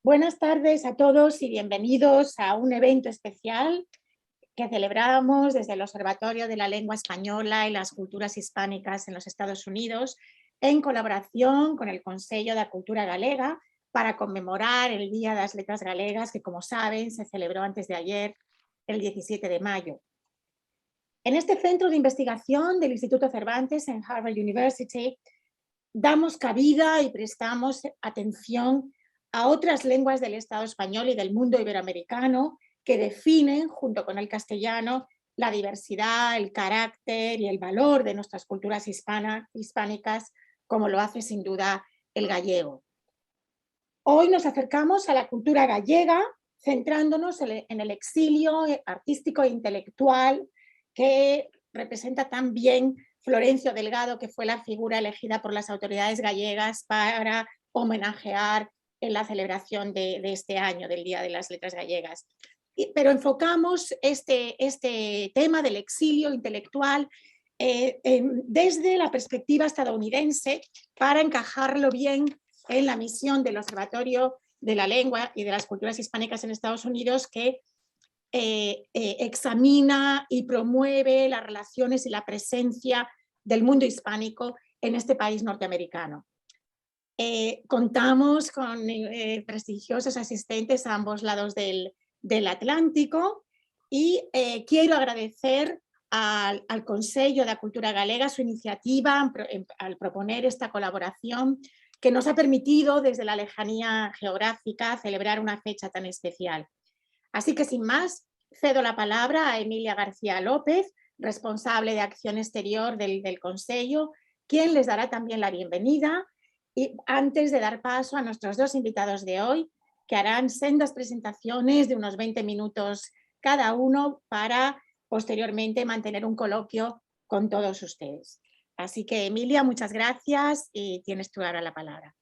Buenas tardes a todos y bienvenidos a un evento especial que celebramos desde el Observatorio de la Lengua Española y las Culturas Hispánicas en los Estados Unidos en colaboración con el Consello de Cultura Galega para conmemorar el Día de las Letras Galegas que, como saben, se celebró antes de ayer, el 17 de mayo. En este centro de investigación del Instituto Cervantes en Harvard University damos cabida y prestamos atención a otras lenguas del Estado español y del mundo iberoamericano que definen, junto con el castellano, la diversidad, el carácter y el valor de nuestras culturas hispánicas, como lo hace sin duda el gallego. Hoy nos acercamos a la cultura gallega, centrándonos en el exilio artístico e intelectual que representa también Florencio Delgado, que fue la figura elegida por las autoridades gallegas para homenajear en la celebración de este año, del Día de las Letras Gallegas. Pero enfocamos este tema del exilio intelectual desde la perspectiva estadounidense para encajarlo bien en la misión del Observatorio de la Lengua y de las Culturas Hispánicas en Estados Unidos, que examina y promueve las relaciones y la presencia del mundo hispánico en este país norteamericano. Contamos con prestigiosos asistentes a ambos lados del Atlántico y quiero agradecer al Consello de la Cultura Galega su iniciativa al proponer esta colaboración que nos ha permitido desde la lejanía geográfica celebrar una fecha tan especial. Así que sin más, cedo la palabra a Emilia García López, responsable de Acción Exterior del Consello, quien les dará también la bienvenida y antes de dar paso a nuestros dos invitados de hoy, que harán sendas presentaciones de unos 20 minutos cada uno para posteriormente mantener un coloquio con todos ustedes. Así que, Emilia, muchas gracias y tienes tú ahora la palabra.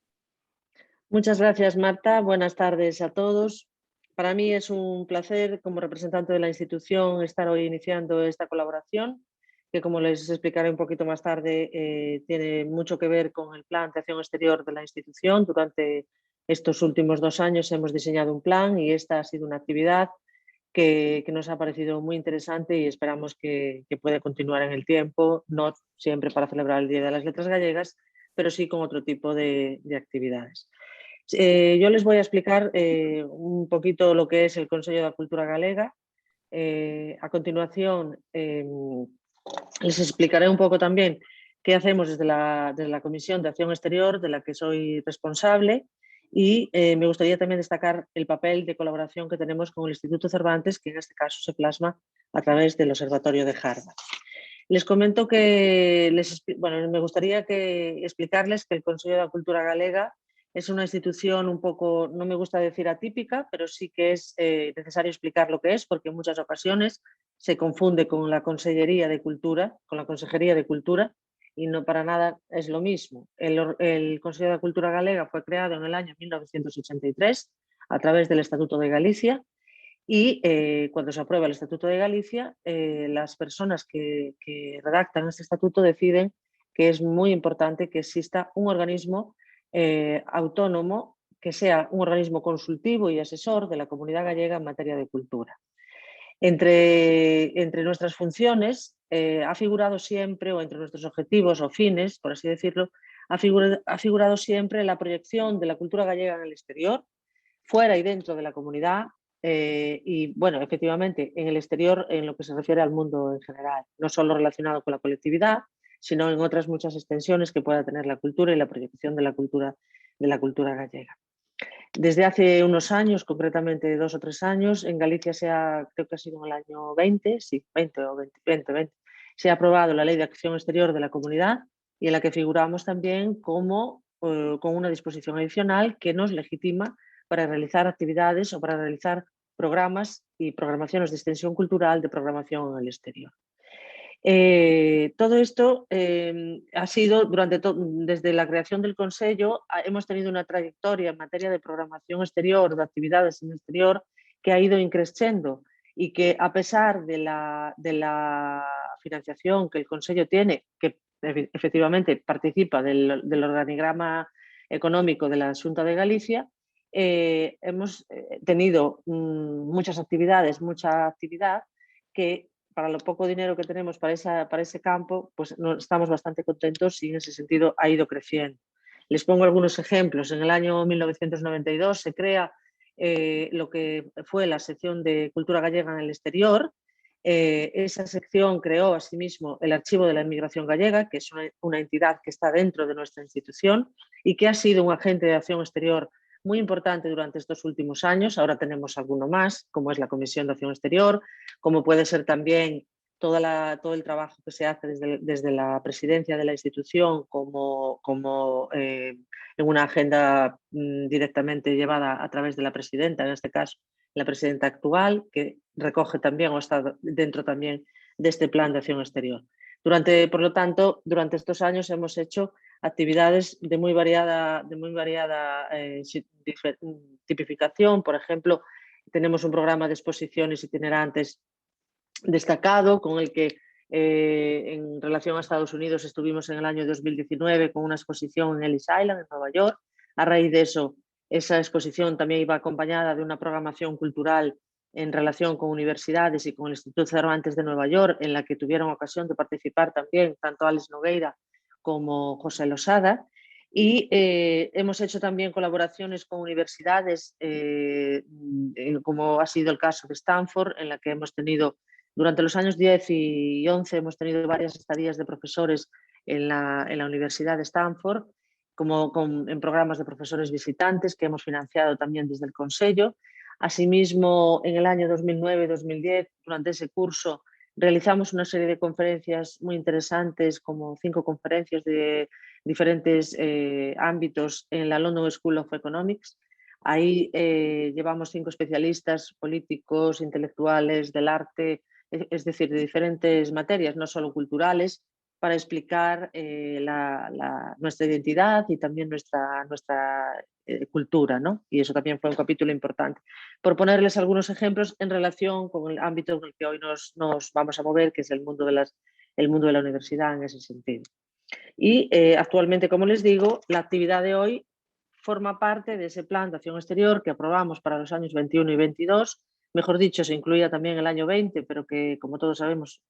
Muchas gracias, Marta. Buenas tardes a todos. Para mí es un placer, como representante de la institución, estar hoy iniciando esta colaboración, que, como les explicaré un poquito más tarde, tiene mucho que ver con el plan de acción exterior de la institución. Durante estos últimos 2 años hemos diseñado un plan y esta ha sido una actividad que nos ha parecido muy interesante y esperamos que pueda continuar en el tiempo, no siempre para celebrar el Día de las Letras Gallegas, pero sí con otro tipo de actividades. Yo les voy a explicar un poquito lo que es el Consello da Cultura Galega. A continuación, les explicaré un poco también qué hacemos desde la Comisión de Acción Exterior, de la que soy responsable, y me gustaría también destacar el papel de colaboración que tenemos con el Instituto Cervantes, que en este caso se plasma a través del Observatorio de Harvard. Les comento que me gustaría explicarles que el Consello da Cultura Galega es una institución un poco, no me gusta decir atípica, pero sí que es necesario explicar lo que es, porque en muchas ocasiones se confunde con la Consellería de Cultura, con la Consejería de Cultura, y no para nada es lo mismo. El Consello de Cultura Galega fue creado en el año 1983 a través del Estatuto de Galicia y cuando se aprueba el Estatuto de Galicia, las personas que redactan este estatuto deciden que es muy importante que exista un organismo autónomo que sea un organismo consultivo y asesor de la comunidad gallega en materia de cultura. Entre nuestras funciones ha figurado siempre, o entre nuestros objetivos o fines, por así decirlo, ha figurado siempre la proyección de la cultura gallega en el exterior, fuera y dentro de la comunidad, y bueno, efectivamente en el exterior en lo que se refiere al mundo en general, no solo relacionado con la colectividad, sino en otras muchas extensiones que pueda tener la cultura y la proyección de la cultura gallega. Desde hace unos años, concretamente 2 o 3 años, en Galicia creo que ha sido en el año 20, sí, 20 o 20, se ha aprobado la Ley de Acción Exterior de la Comunidad y en la que figuramos también con una disposición adicional que nos legitima para realizar actividades o para realizar programas y programaciones de extensión cultural de programación en el exterior. Todo esto ha sido desde la creación del Consello, hemos tenido una trayectoria en materia de programación exterior, de actividades en el exterior, que ha ido increciendo y que, a pesar de la financiación que el Consello tiene, que efectivamente participa del organigrama económico de la Xunta de Galicia, hemos tenido mucha actividad que para lo poco dinero que tenemos para ese campo, pues no, estamos bastante contentos y en ese sentido ha ido creciendo. Les pongo algunos ejemplos. En el año 1992 se crea lo que fue la sección de Cultura Gallega en el Exterior. Esa sección creó asimismo el Archivo de la Inmigración Gallega, que es una entidad que está dentro de nuestra institución y que ha sido un agente de acción exterior muy importante durante estos últimos años. Ahora tenemos alguno más, como es la Comisión de Acción Exterior, como puede ser también todo el trabajo que se hace desde la presidencia de la institución como en una agenda directamente llevada a través de la presidenta, en este caso la presidenta actual, que recoge también o está dentro también de este plan de acción exterior. Por lo tanto, durante estos años hemos hecho actividades de muy variada tipificación. Por ejemplo, tenemos un programa de exposiciones itinerantes destacado con el que en relación a Estados Unidos estuvimos en el año 2019 con una exposición en Ellis Island, en Nueva York. A raíz de eso, esa exposición también iba acompañada de una programación cultural en relación con universidades y con el Instituto Cervantes de Nueva York, en la que tuvieron ocasión de participar también tanto Alex Nogueira como José Losada. Y hemos hecho también colaboraciones con universidades, como ha sido el caso de Stanford, en la que hemos tenido, durante los años 10 y 11, hemos tenido varias estadías de profesores en la Universidad de Stanford, en programas de profesores visitantes que hemos financiado también desde el Consejo. Asimismo, en el año 2009-2010, durante ese curso, realizamos una serie de conferencias muy interesantes, como 5 conferencias de diferentes ámbitos en la London School of Economics. Ahí llevamos 5 especialistas políticos, intelectuales, del arte, es decir, de diferentes materias, no solo culturales, para explicar nuestra identidad y también nuestra cultura, ¿no? Y eso también fue un capítulo importante. Por ponerles algunos ejemplos en relación con el ámbito en el que hoy nos vamos a mover, que es el mundo de la universidad en ese sentido. Y actualmente, como les digo, la actividad de hoy forma parte de ese plan de acción exterior que aprobamos para los años 21 y 22. Mejor dicho, se incluía también el año 20, pero que, como todos sabemos,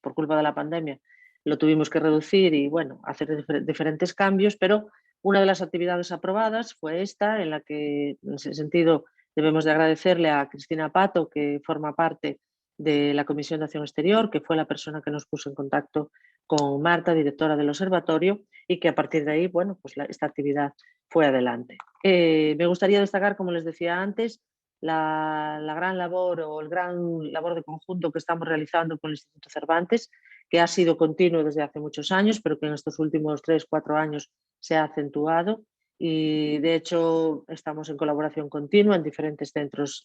por culpa de la pandemia, lo tuvimos que reducir y, bueno, hacer diferentes cambios, pero una de las actividades aprobadas fue esta, en la que, en ese sentido, debemos de agradecerle a Cristina Pato, que forma parte de la Comisión de Acción Exterior, que fue la persona que nos puso en contacto con Marta, directora del observatorio, y que a partir de ahí, bueno, pues esta actividad fue adelante. Me gustaría destacar, como les decía antes, la gran labor o el gran labor de conjunto que estamos realizando con el Instituto Cervantes, que ha sido continuo desde hace muchos años, pero que en estos últimos 3-4 años se ha acentuado. Y de hecho estamos en colaboración continua en diferentes centros,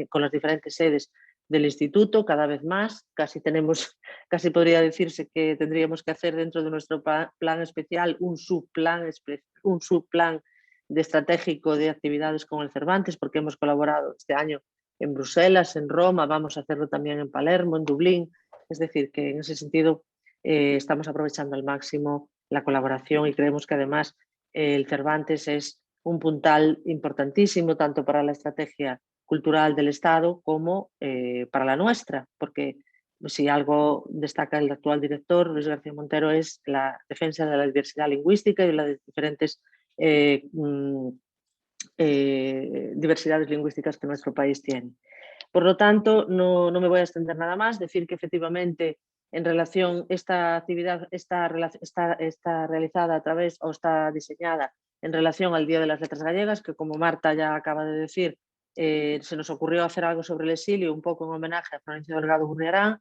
con las diferentes sedes del instituto, cada vez más. Casi podría decirse que tendríamos que hacer dentro de nuestro plan especial un subplan de estratégico de actividades con el Cervantes, porque hemos colaborado este año en Bruselas, en Roma, vamos a hacerlo también en Palermo, en Dublín. Es decir, que en ese sentido estamos aprovechando al máximo la colaboración y creemos que además el Cervantes es un puntal importantísimo tanto para la estrategia cultural del Estado como para la nuestra, porque si algo destaca el actual director, Luis García Montero, es la defensa de la diversidad lingüística y de las diferentes diversidades lingüísticas que nuestro país tiene. Por lo tanto, no me voy a extender nada más, decir que efectivamente en relación esta actividad está realizada a través o está diseñada en relación al Día de las Letras Gallegas, que como Marta ya acaba de decir, se nos ocurrió hacer algo sobre el exilio, un poco en homenaje a Florencio Delgado Gurriarán,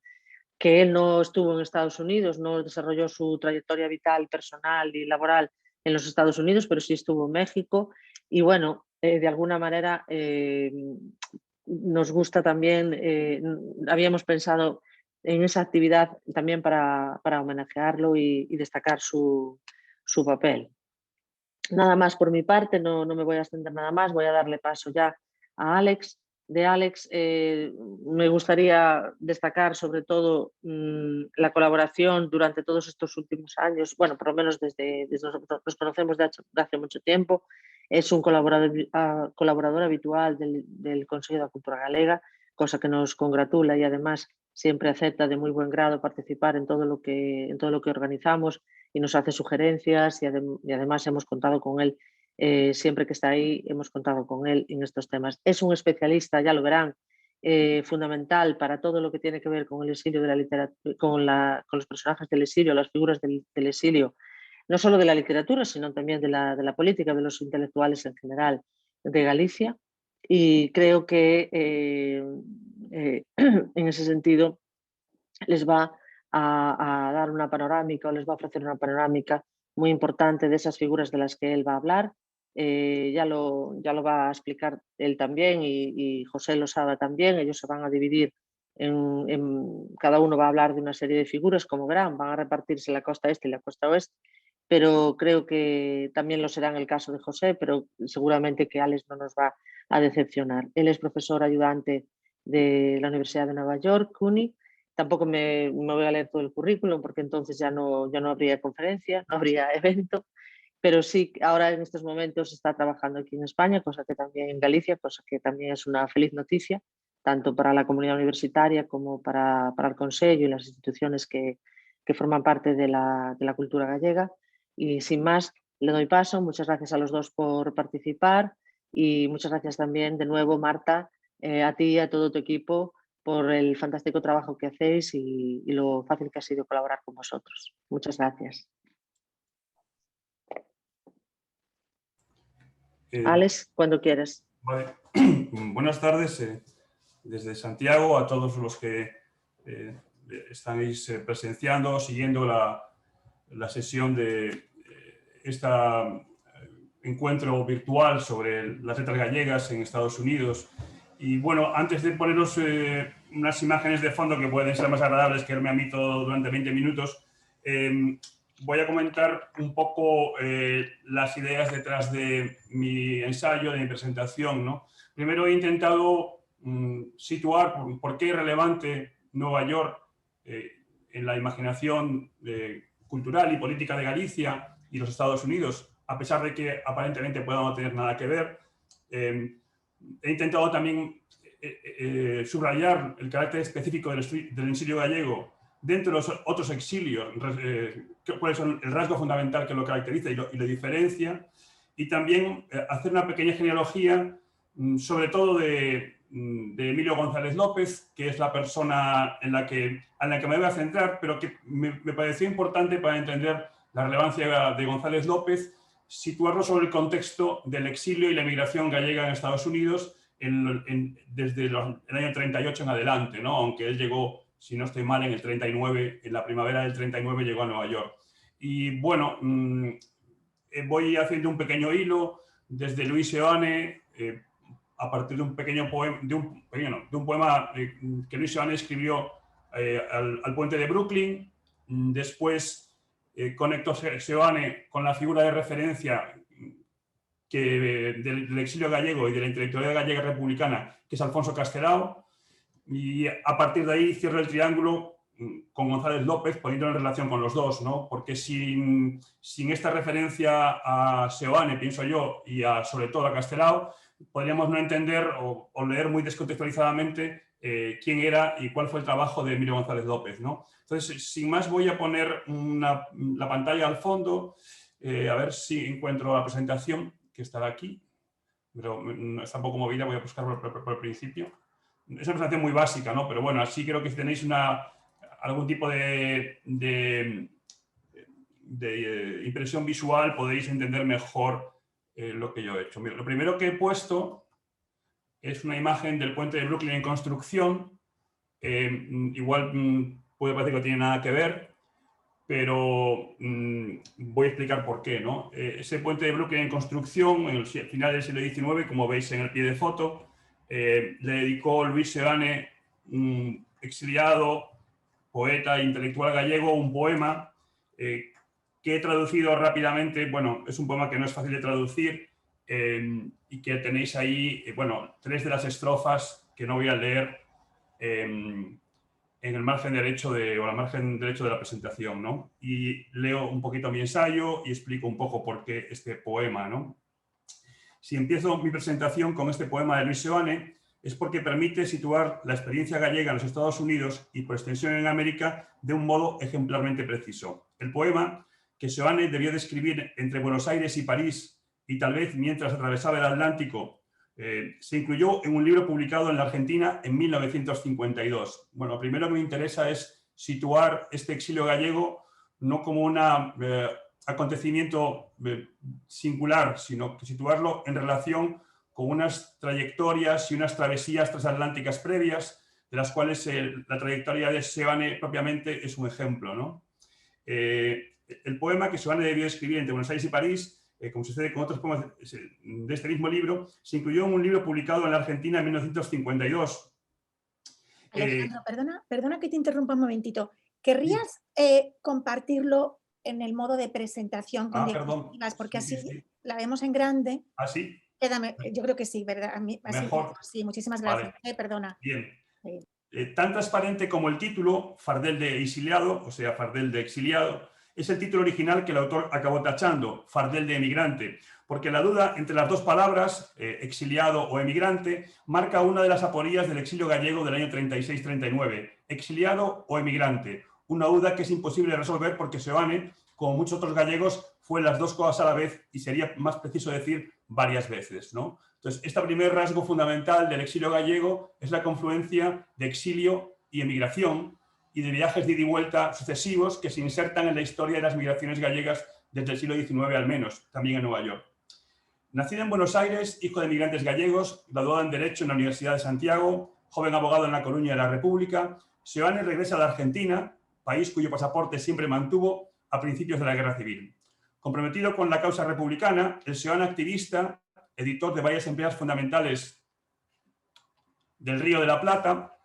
que él no estuvo en Estados Unidos, no desarrolló su trayectoria vital, personal y laboral en los Estados Unidos, pero sí estuvo en México. Y bueno, de alguna manera nos gusta también, habíamos pensado en esa actividad también para homenajearlo y destacar su papel. Nada más por mi parte, no me voy a extender nada más, voy a darle paso ya a Alex de Alex, me gustaría destacar sobre todo la colaboración durante todos estos últimos años, bueno, por lo menos desde nosotros nos conocemos de hace mucho tiempo. Es un colaborador habitual del Consejo de la Cultura Galega, cosa que nos congratula, y además siempre acepta de muy buen grado participar en todo lo que organizamos y nos hace sugerencias, y además hemos contado con él. Siempre que está ahí hemos contado con él en estos temas. Es un especialista, ya lo verán, fundamental para todo lo que tiene que ver con el exilio de la literatura, con los personajes del exilio, las figuras del exilio, no solo de la literatura, sino también de la política, de los intelectuales en general de Galicia. Y creo que en ese sentido les va a dar una panorámica, o les va a ofrecer una panorámica muy importante de esas figuras de las que él va a hablar. Ya lo va a explicar él también, y José Losada también. Ellos se van a dividir cada uno va a hablar de una serie de figuras, como verán, van a repartirse la costa este y la costa oeste, pero creo que también lo será en el caso de José, pero seguramente que Alex no nos va a decepcionar. Él es profesor ayudante de la Universidad de Nueva York, CUNY. Tampoco me voy a leer todo el currículum, porque entonces ya no habría conferencia, no habría evento, pero sí, ahora en estos momentos está trabajando aquí en España, cosa que también en Galicia, cosa que también es una feliz noticia, tanto para la comunidad universitaria como para el Consejo y las instituciones que forman parte de la cultura gallega. Y sin más, le doy paso. Muchas gracias a los dos por participar, y muchas gracias también de nuevo, Marta, a ti y a todo tu equipo, por el fantástico trabajo que hacéis y lo fácil que ha sido colaborar con vosotros. Muchas gracias. Alex, cuando quieras. Vale. Buenas tardes desde Santiago a todos los que estáis presenciando, siguiendo la sesión de este encuentro virtual sobre las letras gallegas en Estados Unidos. Y bueno, antes de poneros unas imágenes de fondo que pueden ser más agradables que verme a mí todo durante 20 minutos, voy a comentar un poco las ideas detrás de mi ensayo, de mi presentación, ¿no? Primero he intentado situar por qué es relevante Nueva York en la imaginación cultural y política de Galicia y los Estados Unidos, a pesar de que aparentemente pueda no tener nada que ver. He intentado también subrayar el carácter específico del exilio gallego dentro de los otros exilios, cuál es el rasgo fundamental que lo caracteriza y lo diferencia, y también hacer una pequeña genealogía, sobre todo de Emilio González López, que es la persona en la que me voy a centrar, pero que me pareció importante para entender la relevancia de González López, situarlo sobre el contexto del exilio y la emigración gallega en Estados Unidos desde el año 38 en adelante, ¿no? Aunque él llegó, si no estoy mal, en el 39, en la primavera del 39 llegó a Nueva York. Y bueno, voy haciendo un pequeño hilo desde Luis Seoane, a partir de un pequeño poema, de un poema que Luis Seoane escribió al puente de Brooklyn. Después conectó Seoane con la figura de referencia del exilio gallego y de la intelectualidad gallega republicana, que es Alfonso Castelao, y a partir de ahí cierro el triángulo con González López, poniéndolo en relación con los dos, ¿no? Porque sin esta referencia a Seoane, pienso yo, y sobre todo a Castelao, podríamos no entender o leer muy descontextualizadamente quién era y cuál fue el trabajo de Emilio González López, ¿no? Entonces, sin más, voy a poner la pantalla al fondo, a ver si encuentro la presentación, que estará aquí, pero está un poco movida, voy a buscar por el principio. Es una presentación muy básica, ¿no? Pero bueno, así creo que si tenéis algún tipo de impresión visual podéis entender mejor lo que yo he hecho. Mira, lo primero que he puesto es una imagen del puente de Brooklyn en construcción. Igual puede parecer que no tiene nada que ver, pero voy a explicar por qué, ¿no? Ese puente de Brooklyn en construcción, en el final del siglo XIX, como veis en el pie de foto, le dedicó Luis Seoane, un exiliado, poeta e intelectual gallego, un poema que he traducido rápidamente. Bueno, es un poema que no es fácil de traducir, y que tenéis ahí, bueno, 3 de las estrofas que no voy a leer en el margen derecho o al margen derecho de la presentación, ¿no? Y leo un poquito mi ensayo y explico un poco por qué este poema, ¿no? Si empiezo mi presentación con este poema de Luis Seoane, es porque permite situar la experiencia gallega en los Estados Unidos y por extensión en América de un modo ejemplarmente preciso. El poema, que Seoane debió de escribir entre Buenos Aires y París y tal vez mientras atravesaba el Atlántico, se incluyó en un libro publicado en la Argentina en 1952. Bueno, lo primero que me interesa es situar este exilio gallego no como un acontecimiento singular, sino que situarlo en relación con unas trayectorias y unas travesías transatlánticas previas, de las cuales la trayectoria de Seoane propiamente es un ejemplo, ¿no? El poema que Seoane debió escribir entre Buenos Aires y París, como sucede con otros poemas de este mismo libro, se incluyó en un libro publicado en la Argentina en 1952. Alejandro, perdona que te interrumpa un momentito. ¿Querrías compartirlo en el modo de presentación con diapositivas? Porque así la vemos en grande. ¿Ah, sí? Yo creo que sí, ¿verdad? Así, mejor. Sí, muchísimas gracias. Vale. Perdona. Bien. Tan transparente como el título, Fardel de exiliado, o sea, Fardel de exiliado, es el título original que el autor acabó tachando, Fardel de emigrante, porque la duda entre las dos palabras, exiliado o emigrante, marca una de las aporías del exilio gallego del año 36-39, exiliado o emigrante, una duda que es imposible resolver porque Seoane, como muchos otros gallegos, fue las dos cosas a la vez y sería más preciso decir varias veces, ¿no? Entonces, este primer rasgo fundamental del exilio gallego es la confluencia de exilio y emigración y de viajes de ida y vuelta sucesivos que se insertan en la historia de las migraciones gallegas desde el siglo XIX al menos, también en Nueva York. Nacido en Buenos Aires, hijo de migrantes gallegos, graduado en Derecho en la Universidad de Santiago, joven abogado en La Coruña de la República, Seoane regresa a la Argentina, país cuyo pasaporte siempre mantuvo a principios de la Guerra Civil. Comprometido con la causa republicana, el Seoane activista, editor de varias empleadas fundamentales del Río de la Plata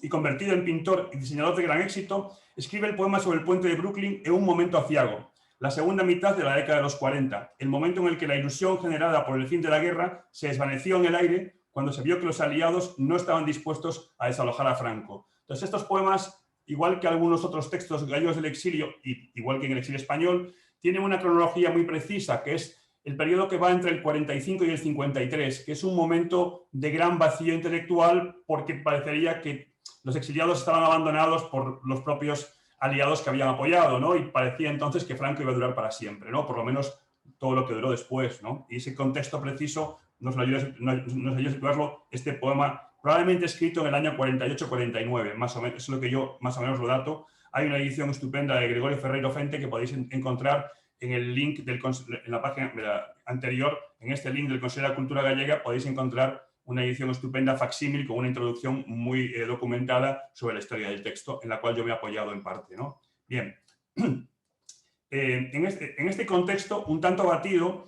y convertido en pintor y diseñador de gran éxito, escribe el poema sobre el puente de Brooklyn en un momento aciago, la segunda mitad de la década de los 40, el momento en el que la ilusión generada por el fin de la guerra se desvaneció en el aire cuando se vio que los aliados no estaban dispuestos a desalojar a Franco. Entonces, estos poemas, igual que algunos otros textos gallegos del exilio, y igual que en el exilio español, tienen una cronología muy precisa, que es el periodo que va entre el 45 y el 53, que es un momento de gran vacío intelectual porque parecería que los exiliados estaban abandonados por los propios aliados que habían apoyado, ¿no? Y parecía entonces que Franco iba a durar para siempre, ¿no? Por lo menos todo lo que duró después, ¿no? Y ese contexto preciso nos ayuda a situarlo este poema, probablemente escrito en el año 48-49, más o menos, es lo que yo más o menos lo dato. Hay una edición estupenda de Gregorio Ferreiro Fente que podéis encontrar en el link en la página anterior, en este link del Consejo de la Cultura Gallega, podéis encontrar una edición estupenda facsímil con una introducción muy documentada sobre la historia del texto, en la cual yo me he apoyado en parte, ¿no? Bien. En este contexto, un tanto abatido,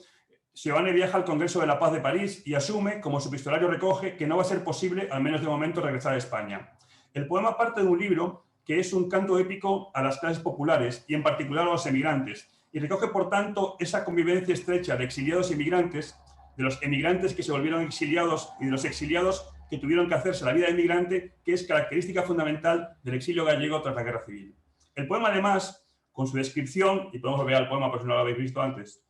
Seoane viaja al Congreso de la Paz de París y asume, como su epistolario recoge, que no va a ser posible, al menos de momento, regresar a España. El poema parte de un libro que es un canto épico a las clases populares y en particular a los emigrantes, y recoge, por tanto, esa convivencia estrecha de exiliados y emigrantes, de los emigrantes que se volvieron exiliados y de los exiliados que tuvieron que hacerse la vida de emigrante, que es característica fundamental del exilio gallego tras la Guerra Civil. El poema, además, con su descripción, y podemos volver al poema por si no lo habéis visto antes,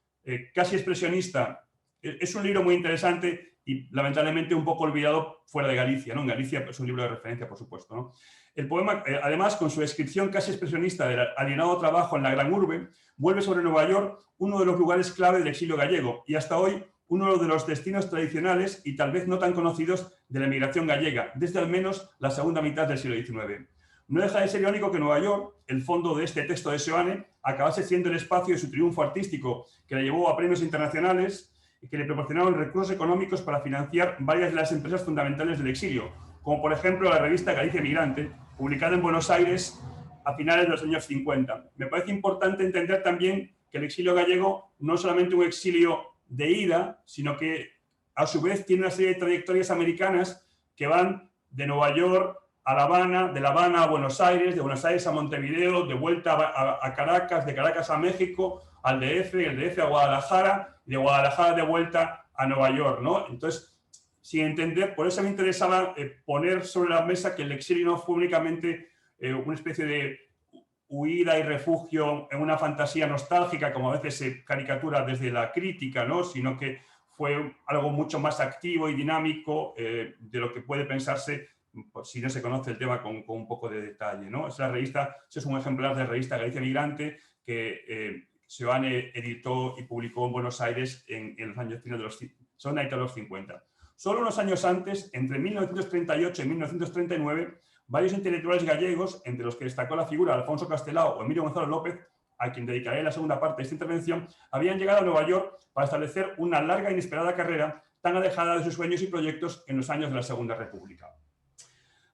casi expresionista, es un libro muy interesante y lamentablemente un poco olvidado fuera de Galicia, ¿no? En Galicia es un libro de referencia, por supuesto, ¿no? El poema, además, con su descripción casi expresionista del alienado trabajo en la gran urbe, vuelve sobre Nueva York uno de los lugares clave del exilio gallego y hasta hoy uno de los destinos tradicionales y tal vez no tan conocidos de la emigración gallega, desde al menos la segunda mitad del siglo XIX. No deja de ser irónico que Nueva York, el fondo de este texto de Seoane, acabase siendo el espacio de su triunfo artístico que le llevó a premios internacionales y que le proporcionaron recursos económicos para financiar varias de las empresas fundamentales del exilio, como por ejemplo la revista Galicia Emigrante, publicada en Buenos Aires a finales de los años 50. Me parece importante entender también que el exilio gallego no es solamente un exilio de ida, sino que a su vez tiene una serie de trayectorias americanas que van de Nueva York a La Habana, de La Habana a Buenos Aires, de Buenos Aires a Montevideo, de vuelta a Caracas, de Caracas a México, al DF, el DF a Guadalajara, y de Guadalajara de vuelta a Nueva York, ¿no? Entonces, sin entender, por eso me interesaba poner sobre la mesa que el exilio no fue únicamente una especie de huida y refugio en una fantasía nostálgica, como a veces se caricatura desde la crítica, ¿no? Sino que fue algo mucho más activo y dinámico de lo que puede pensarse pues, si no se conoce el tema con un poco de detalle, ¿no? Es la revista, es un ejemplar de la revista Galicia Migrante que Seoane editó y publicó en Buenos Aires en los años finales de los 50. Solo unos años antes, entre 1938 y 1939, varios intelectuales gallegos, entre los que destacó la figura de Alfonso Castelao o Emilio Gonzalo López, a quien dedicaré la segunda parte de esta intervención, habían llegado a Nueva York para establecer una larga e inesperada carrera tan alejada de sus sueños y proyectos en los años de la Segunda República.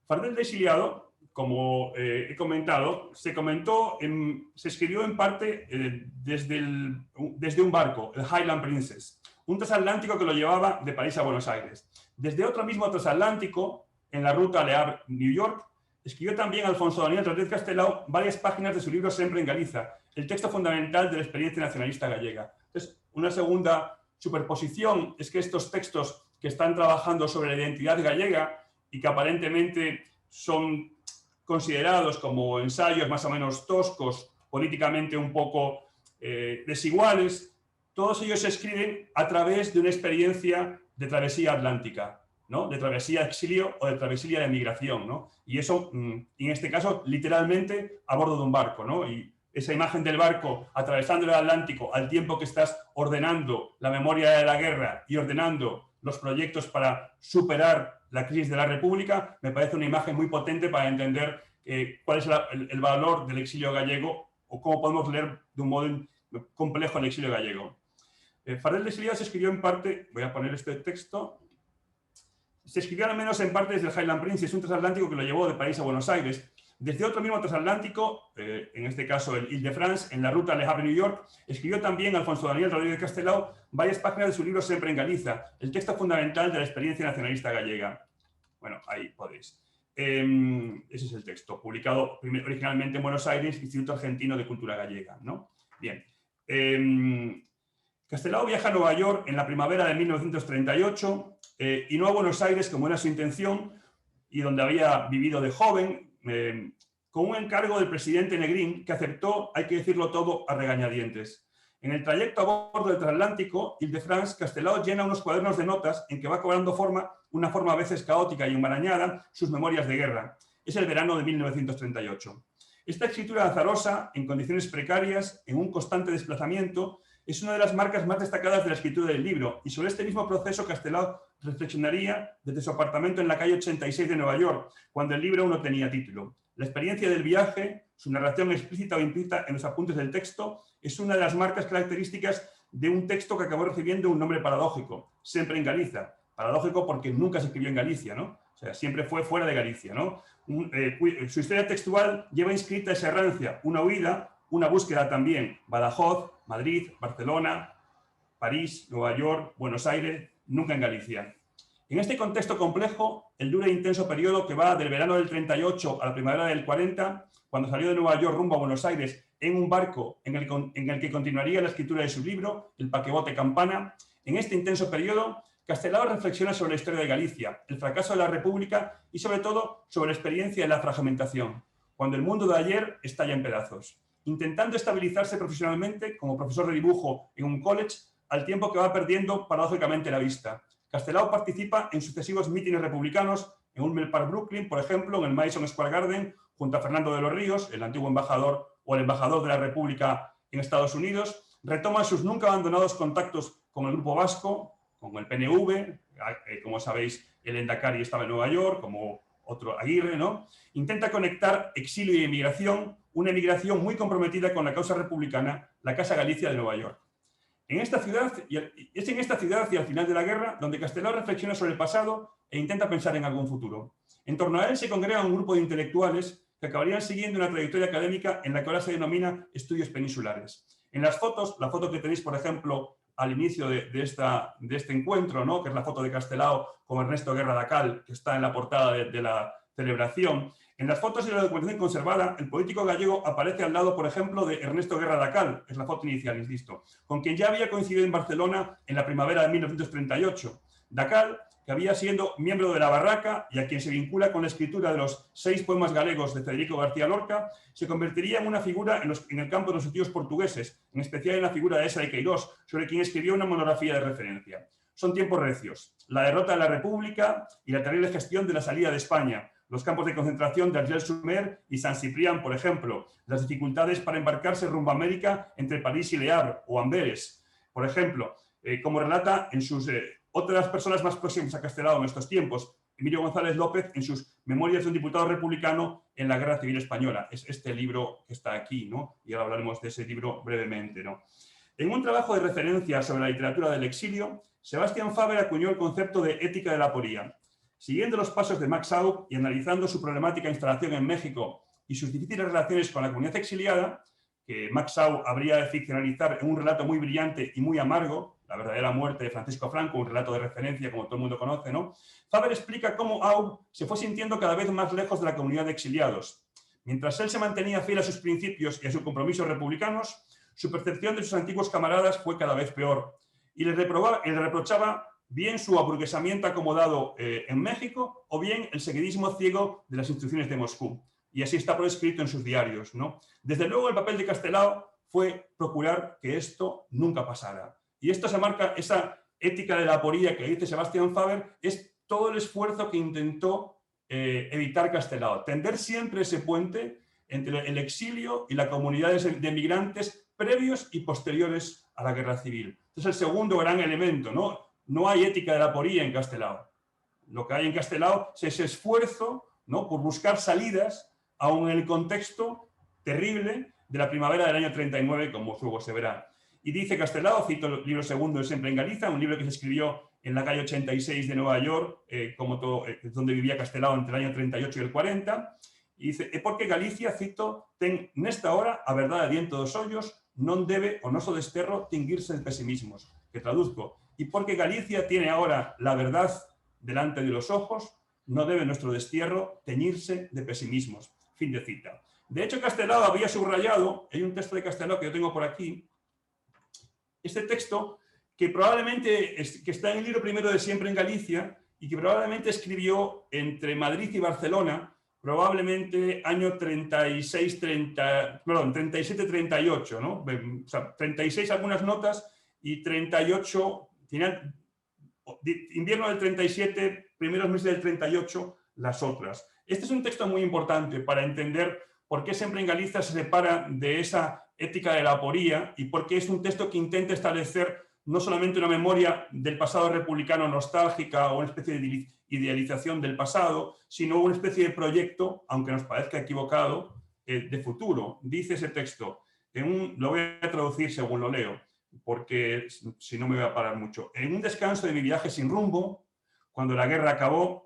Fardel de exiliado, como he comentado, se escribió en parte desde un barco, el Highland Princess, un transatlántico que lo llevaba de París a Buenos Aires. Desde otro mismo transatlántico, en la ruta Le Havre-New York, escribió también Alfonso Daniel Rodríguez Castelao varias páginas de su libro Sempre en Galiza, el texto fundamental de la experiencia nacionalista gallega. Entonces, una segunda superposición es que estos textos que están trabajando sobre la identidad gallega y que aparentemente son considerados como ensayos más o menos toscos, políticamente un poco desiguales, todos ellos se escriben a través de una experiencia de travesía atlántica, ¿no? De travesía de exilio o de travesía de migración, ¿no? Y eso, en este caso, literalmente a bordo de un barco, ¿no? Y esa imagen del barco atravesando el Atlántico al tiempo que estás ordenando la memoria de la guerra y ordenando los proyectos para superar la crisis de la República, me parece una imagen muy potente para entender cuál es el valor del exilio gallego o cómo podemos leer de un modo complejo el exilio gallego. Fardel de exiliado se escribió en parte, voy a poner este texto, se escribió al menos en parte desde el Highland Princess, un transatlántico que lo llevó de París a Buenos Aires. Desde otro mismo transatlántico, en este caso el Ile-de-France, en la ruta Le Havre-New York, escribió también Alfonso Daniel Rodríguez Castelao varias páginas de su libro Sempre en Galiza, el texto fundamental de la experiencia nacionalista gallega. Bueno, ahí podéis. Ese es el texto, publicado originalmente en Buenos Aires, Instituto Argentino de Cultura Gallega, ¿no? Bien. Castelao viaja a Nueva York en la primavera de 1938 y no a Buenos Aires, como era su intención, y donde había vivido de joven, con un encargo del presidente Negrín, que aceptó, hay que decirlo todo, a regañadientes. En el trayecto a bordo del transatlántico, Ile-de-France, Castelao llena unos cuadernos de notas en que va cobrando una forma a veces caótica y enmarañada, sus memorias de guerra. Es el verano de 1938. Esta escritura azarosa, en condiciones precarias, en un constante desplazamiento, es una de las marcas más destacadas de la escritura del libro, y sobre este mismo proceso Castelao reflexionaría desde su apartamento en la calle 86 de Nueva York, cuando el libro aún no tenía título. La experiencia del viaje, su narración explícita o implícita en los apuntes del texto, es una de las marcas características de un texto que acabó recibiendo un nombre paradójico, Sempre en Galiza. Paradójico porque nunca se escribió en Galicia, ¿no? O sea, siempre fue fuera de Galicia, ¿no? Su historia textual lleva inscrita esa errancia, una huida, una búsqueda también. Badajoz, Madrid, Barcelona, París, Nueva York, Buenos Aires, nunca en Galicia. En este contexto complejo, el duro e intenso periodo que va del verano del 38 a la primavera del 40, cuando salió de Nueva York rumbo a Buenos Aires en un barco en el que continuaría la escritura de su libro, El paquebote Campana, en este intenso periodo, Castelao reflexiona sobre la historia de Galicia, el fracaso de la República y, sobre todo, sobre la experiencia de la fragmentación, cuando el mundo de ayer estalla en pedazos. Intentando estabilizarse profesionalmente como profesor de dibujo en un college, al tiempo que va perdiendo paradójicamente la vista. Castelao participa en sucesivos mítines republicanos en Humboldt Park, Brooklyn, por ejemplo, en el Madison Square Garden, junto a Fernando de los Ríos, el antiguo embajador o el embajador de la República en Estados Unidos. Retoma sus nunca abandonados contactos con el Grupo Vasco, con el PNV, como sabéis, el Endacari estaba en Nueva York, como otro Aguirre, ¿no? Intenta conectar exilio y emigración, una emigración muy comprometida con la causa republicana, la Casa Galicia de Nueva York. Es en esta ciudad y al final de la guerra donde Castelao reflexiona sobre el pasado e intenta pensar en algún futuro. En torno a él se congrega un grupo de intelectuales que acabarían siguiendo una trayectoria académica en la que ahora se denomina estudios peninsulares. En las fotos, la foto que tenéis, por ejemplo, al inicio de este encuentro, ¿no? Que es la foto de Castelao con Ernesto Guerra Dacal, que está en la portada de celebración. En las fotos y la documentación conservada, el político gallego aparece al lado, por ejemplo, de Ernesto Guerra Dacal, es la foto inicial, insisto, con quien ya había coincidido en Barcelona en la primavera de 1938. Dacal, que había sido miembro de la Barraca y a quien se vincula con la escritura de los 6 poemas galegos de Federico García Lorca, se convertiría en una figura en el campo de los estudios portugueses, en especial en la figura de Esa de Queirós, sobre quien escribió una monografía de referencia. Son tiempos recios. La derrota de la República y la terrible gestión de la salida de España, los campos de concentración de Argel-sur-Mer y San Ciprián, por ejemplo, las dificultades para embarcarse rumbo a América entre París y Le Havre o Amberes, por ejemplo, como relata en sus otras personas más próximas a Castelao en estos tiempos, Emilio González López en sus Memorias de un diputado republicano en la Guerra Civil Española. Es este libro que está aquí, ¿no? Y ahora hablaremos de ese libro brevemente, ¿no? En un trabajo de referencia sobre la literatura del exilio, Sebastián Faber acuñó el concepto de ética de la aporía. Siguiendo los pasos de Max Aub y analizando su problemática instalación en México y sus difíciles relaciones con la comunidad exiliada, que Max Aub habría de ficcionalizar en un relato muy brillante y muy amargo, La verdadera muerte de Francisco Franco, un relato de referencia como todo el mundo conoce, ¿no? Faber explica cómo Aub se fue sintiendo cada vez más lejos de la comunidad de exiliados. Mientras él se mantenía fiel a sus principios y a sus compromisos republicanos, su percepción de sus antiguos camaradas fue cada vez peor y le reprochaba bien su aburguesamiento acomodado en México o bien el seguidismo ciego de las instrucciones de Moscú. Y así está por escrito en sus diarios, ¿no? Desde luego el papel de Castelao fue procurar que esto nunca pasara. Y esto se marca, esa ética de la aporía que dice Sebastián Faber, es todo el esfuerzo que intentó evitar Castelao. Tender siempre ese puente entre el exilio y la comunidad de migrantes previos y posteriores a la guerra civil. Este es el segundo gran elemento, ¿no? No hay ética de la aporía en Castelao. Lo que hay en Castelao es ese esfuerzo, ¿no?, por buscar salidas, aun en el contexto terrible de la primavera del año 39, como luego se verá. Y dice Castelao, cito el libro segundo de Siempre en Galicia, un libro que se escribió en la calle 86 de Nueva York, donde vivía Castelao entre el año 38 y el 40, y dice, é porque Galicia, cito, ten nesta hora a verdade diante dos ollos, non debe o noso desterro tinguirse de pesimismos, que traduzco, y porque Galicia tiene ahora la verdad delante de los ojos, no debe nuestro destierro teñirse de pesimismos. Fin de cita. De hecho, Castelao había subrayado, hay un texto de Castelao que yo tengo por aquí, este texto que probablemente que está en el libro primero de Siempre en Galicia y que probablemente escribió entre Madrid y Barcelona, probablemente año 37-38, ¿no? O sea, 36 algunas notas y 38, final, invierno del 37, primeros meses del 38, las otras. Este es un texto muy importante para entender por qué Siempre en Galicia se separa de esa ética de la aporía y por qué es un texto que intenta establecer no solamente una memoria del pasado republicano nostálgica o una especie de idealización del pasado, sino una especie de proyecto, aunque nos parezca equivocado, de futuro. Dice ese texto, lo voy a traducir según lo leo, porque si no me voy a parar mucho. En un descanso de mi viaje sin rumbo, cuando la guerra acabó,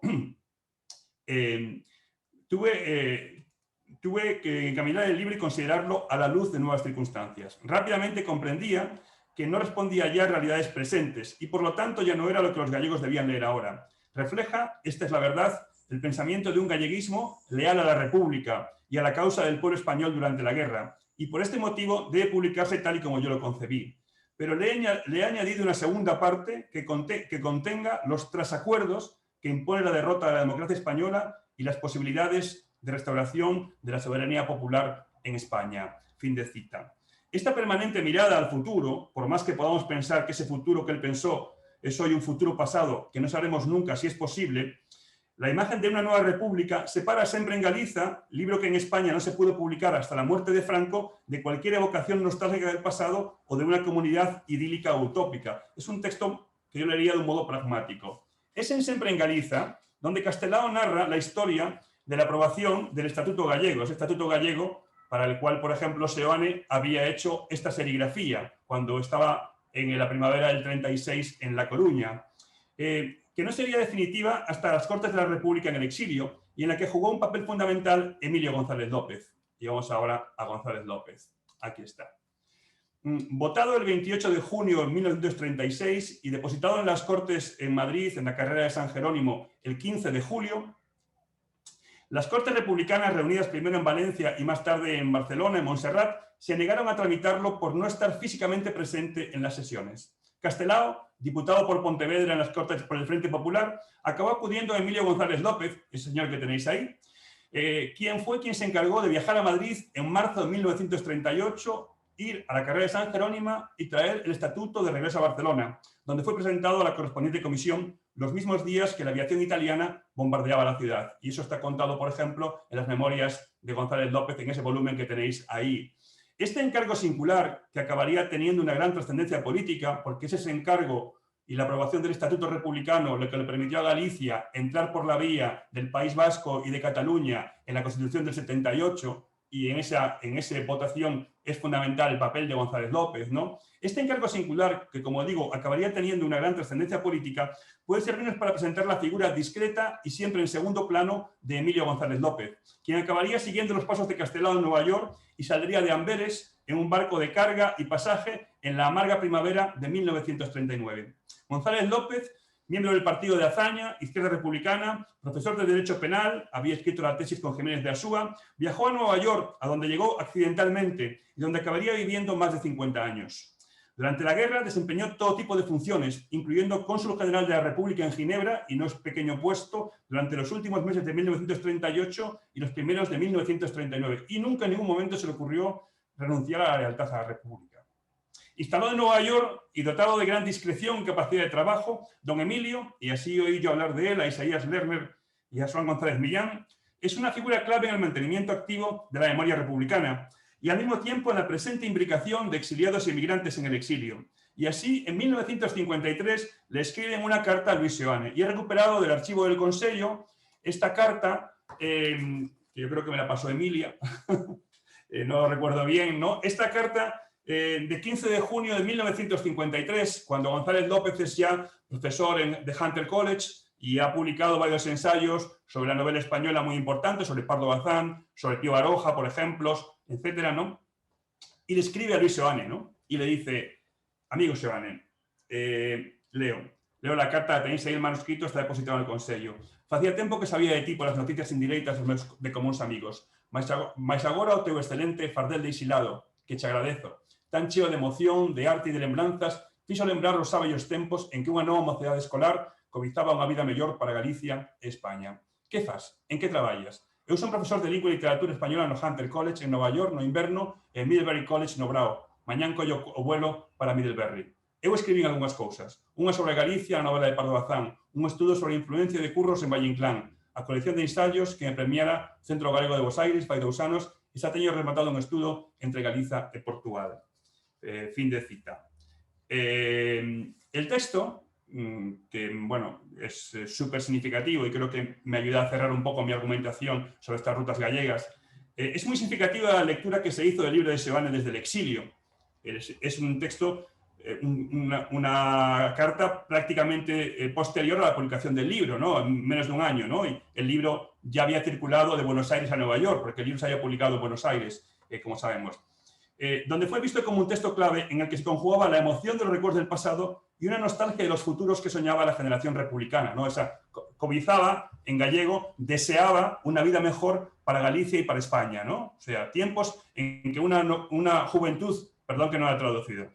tuve que encaminar el libro y considerarlo a la luz de nuevas circunstancias. Rápidamente comprendía que no respondía ya a realidades presentes y por lo tanto ya no era lo que los gallegos debían leer ahora. Refleja, esta es la verdad, el pensamiento de un galleguismo leal a la República y a la causa del pueblo español durante la guerra y por este motivo debe publicarse tal y como yo lo concebí. Pero le he añadido una segunda parte que contenga los trasacuerdos que impone la derrota de la democracia española y las posibilidades de restauración de la soberanía popular en España. Fin de cita. Esta permanente mirada al futuro, por más que podamos pensar que ese futuro que él pensó es hoy un futuro pasado, que no sabremos nunca si es posible, la imagen de una nueva república separa Siempre en Galicia, libro que en España no se pudo publicar hasta la muerte de Franco, de cualquier evocación nostálgica del pasado o de una comunidad idílica o utópica. Es un texto que yo leería de un modo pragmático. Es en Siempre en Galicia donde Castelao narra la historia de la aprobación del Estatuto Gallego, ese Estatuto Gallego para el cual, por ejemplo, Seoane había hecho esta serigrafía cuando estaba en la primavera del 36 en La Coruña, que no sería definitiva hasta las Cortes de la República en el exilio y en la que jugó un papel fundamental Emilio González López. Y vamos ahora a González López. Aquí está. Votado el 28 de junio de 1936 y depositado en las Cortes en Madrid, en la carrera de San Jerónimo, el 15 de julio, Las Cortes Republicanas, reunidas primero en Valencia y más tarde en Barcelona, en Montserrat, se negaron a tramitarlo por no estar físicamente presente en las sesiones. Castelao, diputado por Pontevedra en las Cortes por el Frente Popular, acabó acudiendo a Emilio González López, el señor que tenéis ahí, quien se encargó de viajar a Madrid en marzo de 1938, ir a la carrera de San Jerónimo y traer el estatuto de regreso a Barcelona, donde fue presentado a la correspondiente comisión los mismos días que la aviación italiana bombardeaba la ciudad. Y eso está contado, por ejemplo, en las memorias de González López, en ese volumen que tenéis ahí. Este encargo singular, que acabaría teniendo una gran trascendencia política, porque es ese encargo y la aprobación del Estatuto Republicano lo que le permitió a Galicia entrar por la vía del País Vasco y de Cataluña en la Constitución del 78, y en esa votación es fundamental el papel de González López, ¿no? Este encargo singular, que como digo, acabaría teniendo una gran trascendencia política, puede servirnos para presentar la figura discreta y siempre en segundo plano de Emilio González López, quien acabaría siguiendo los pasos de Castelao en Nueva York y saldría de Amberes en un barco de carga y pasaje en la amarga primavera de 1939. González López, miembro del Partido de Azaña, Izquierda Republicana, profesor de Derecho Penal, había escrito la tesis con Jiménez de Asúa, viajó a Nueva York, a donde llegó accidentalmente y donde acabaría viviendo más de 50 años. Durante la guerra desempeñó todo tipo de funciones, incluyendo cónsul general de la República en Ginebra, y no es pequeño puesto, durante los últimos meses de 1938 y los primeros de 1939, y nunca en ningún momento se le ocurrió renunciar a la lealtad a la República. Instalado en Nueva York y dotado de gran discreción y capacidad de trabajo, don Emilio, y así oí yo hablar de él, a Isaías Lerner y a Joan González Millán, es una figura clave en el mantenimiento activo de la memoria republicana y al mismo tiempo en la presente imbricación de exiliados y emigrantes en el exilio. Y así, en 1953, le escriben una carta a Luis Seoane y he recuperado del archivo del Consejo esta carta, que yo creo que me la pasó Emilia, no lo recuerdo bien, ¿no? Esta carta de 15 de junio de 1953, cuando González López es ya profesor de Hunter College y ha publicado varios ensayos sobre la novela española muy importantes, sobre Pardo Bazán, sobre Pío Baroja, por ejemplo, etcétera, ¿no? Y le escribe a Luis Seoane, ¿no? Y le dice: amigo Seoane, leo la carta, tenéis ahí el manuscrito, está depositado en el Consejo. Facía tempo que sabía de ti por las noticias indirectas dos meus de comuns amigos, mas agora o teu excelente fardel de exilado, que te agradezo, tan cheo de emoción, de arte e de lembranzas, fixo lembrar os sabellos tempos en que unha nova mocidade escolar cobizaba unha vida mellor para Galicia e España. Que fas? En que traballas? Eu son profesor de Lingua e Literatura Española no Hunter College en Nova York no inverno e en Middlebury College no Brao. Mañán collo o vuelo para Middlebury. Eu escribín algunhas cousas. Unha sobre Galicia, a novela de Pardo Bazán, un estudo sobre a influencia de Curros en Valle Inclán, a colección de ensayos que me premiara Centro Galego de Bos Aires fai 2 anos e xa teño rematado un estudo entre Galiza e Portugal. Fin de cita. El texto, que bueno, es súper significativo y creo que me ayuda a cerrar un poco mi argumentación sobre estas rutas gallegas, es muy significativa la lectura que se hizo del libro de Seoane desde el exilio. Es un texto, una carta prácticamente posterior a la publicación del libro, ¿no? En menos de un año, ¿no? Y el libro ya había circulado de Buenos Aires a Nueva York, porque el libro se había publicado en Buenos Aires, como sabemos. Donde fue visto como un texto clave en el que se conjugaba la emoción de los recuerdos del pasado y una nostalgia de los futuros que soñaba la generación republicana, ¿no? Esa cobizaba, en gallego, deseaba una vida mejor para Galicia y para España, ¿no? O sea, tiempos en que una juventud, perdón que no lo he traducido,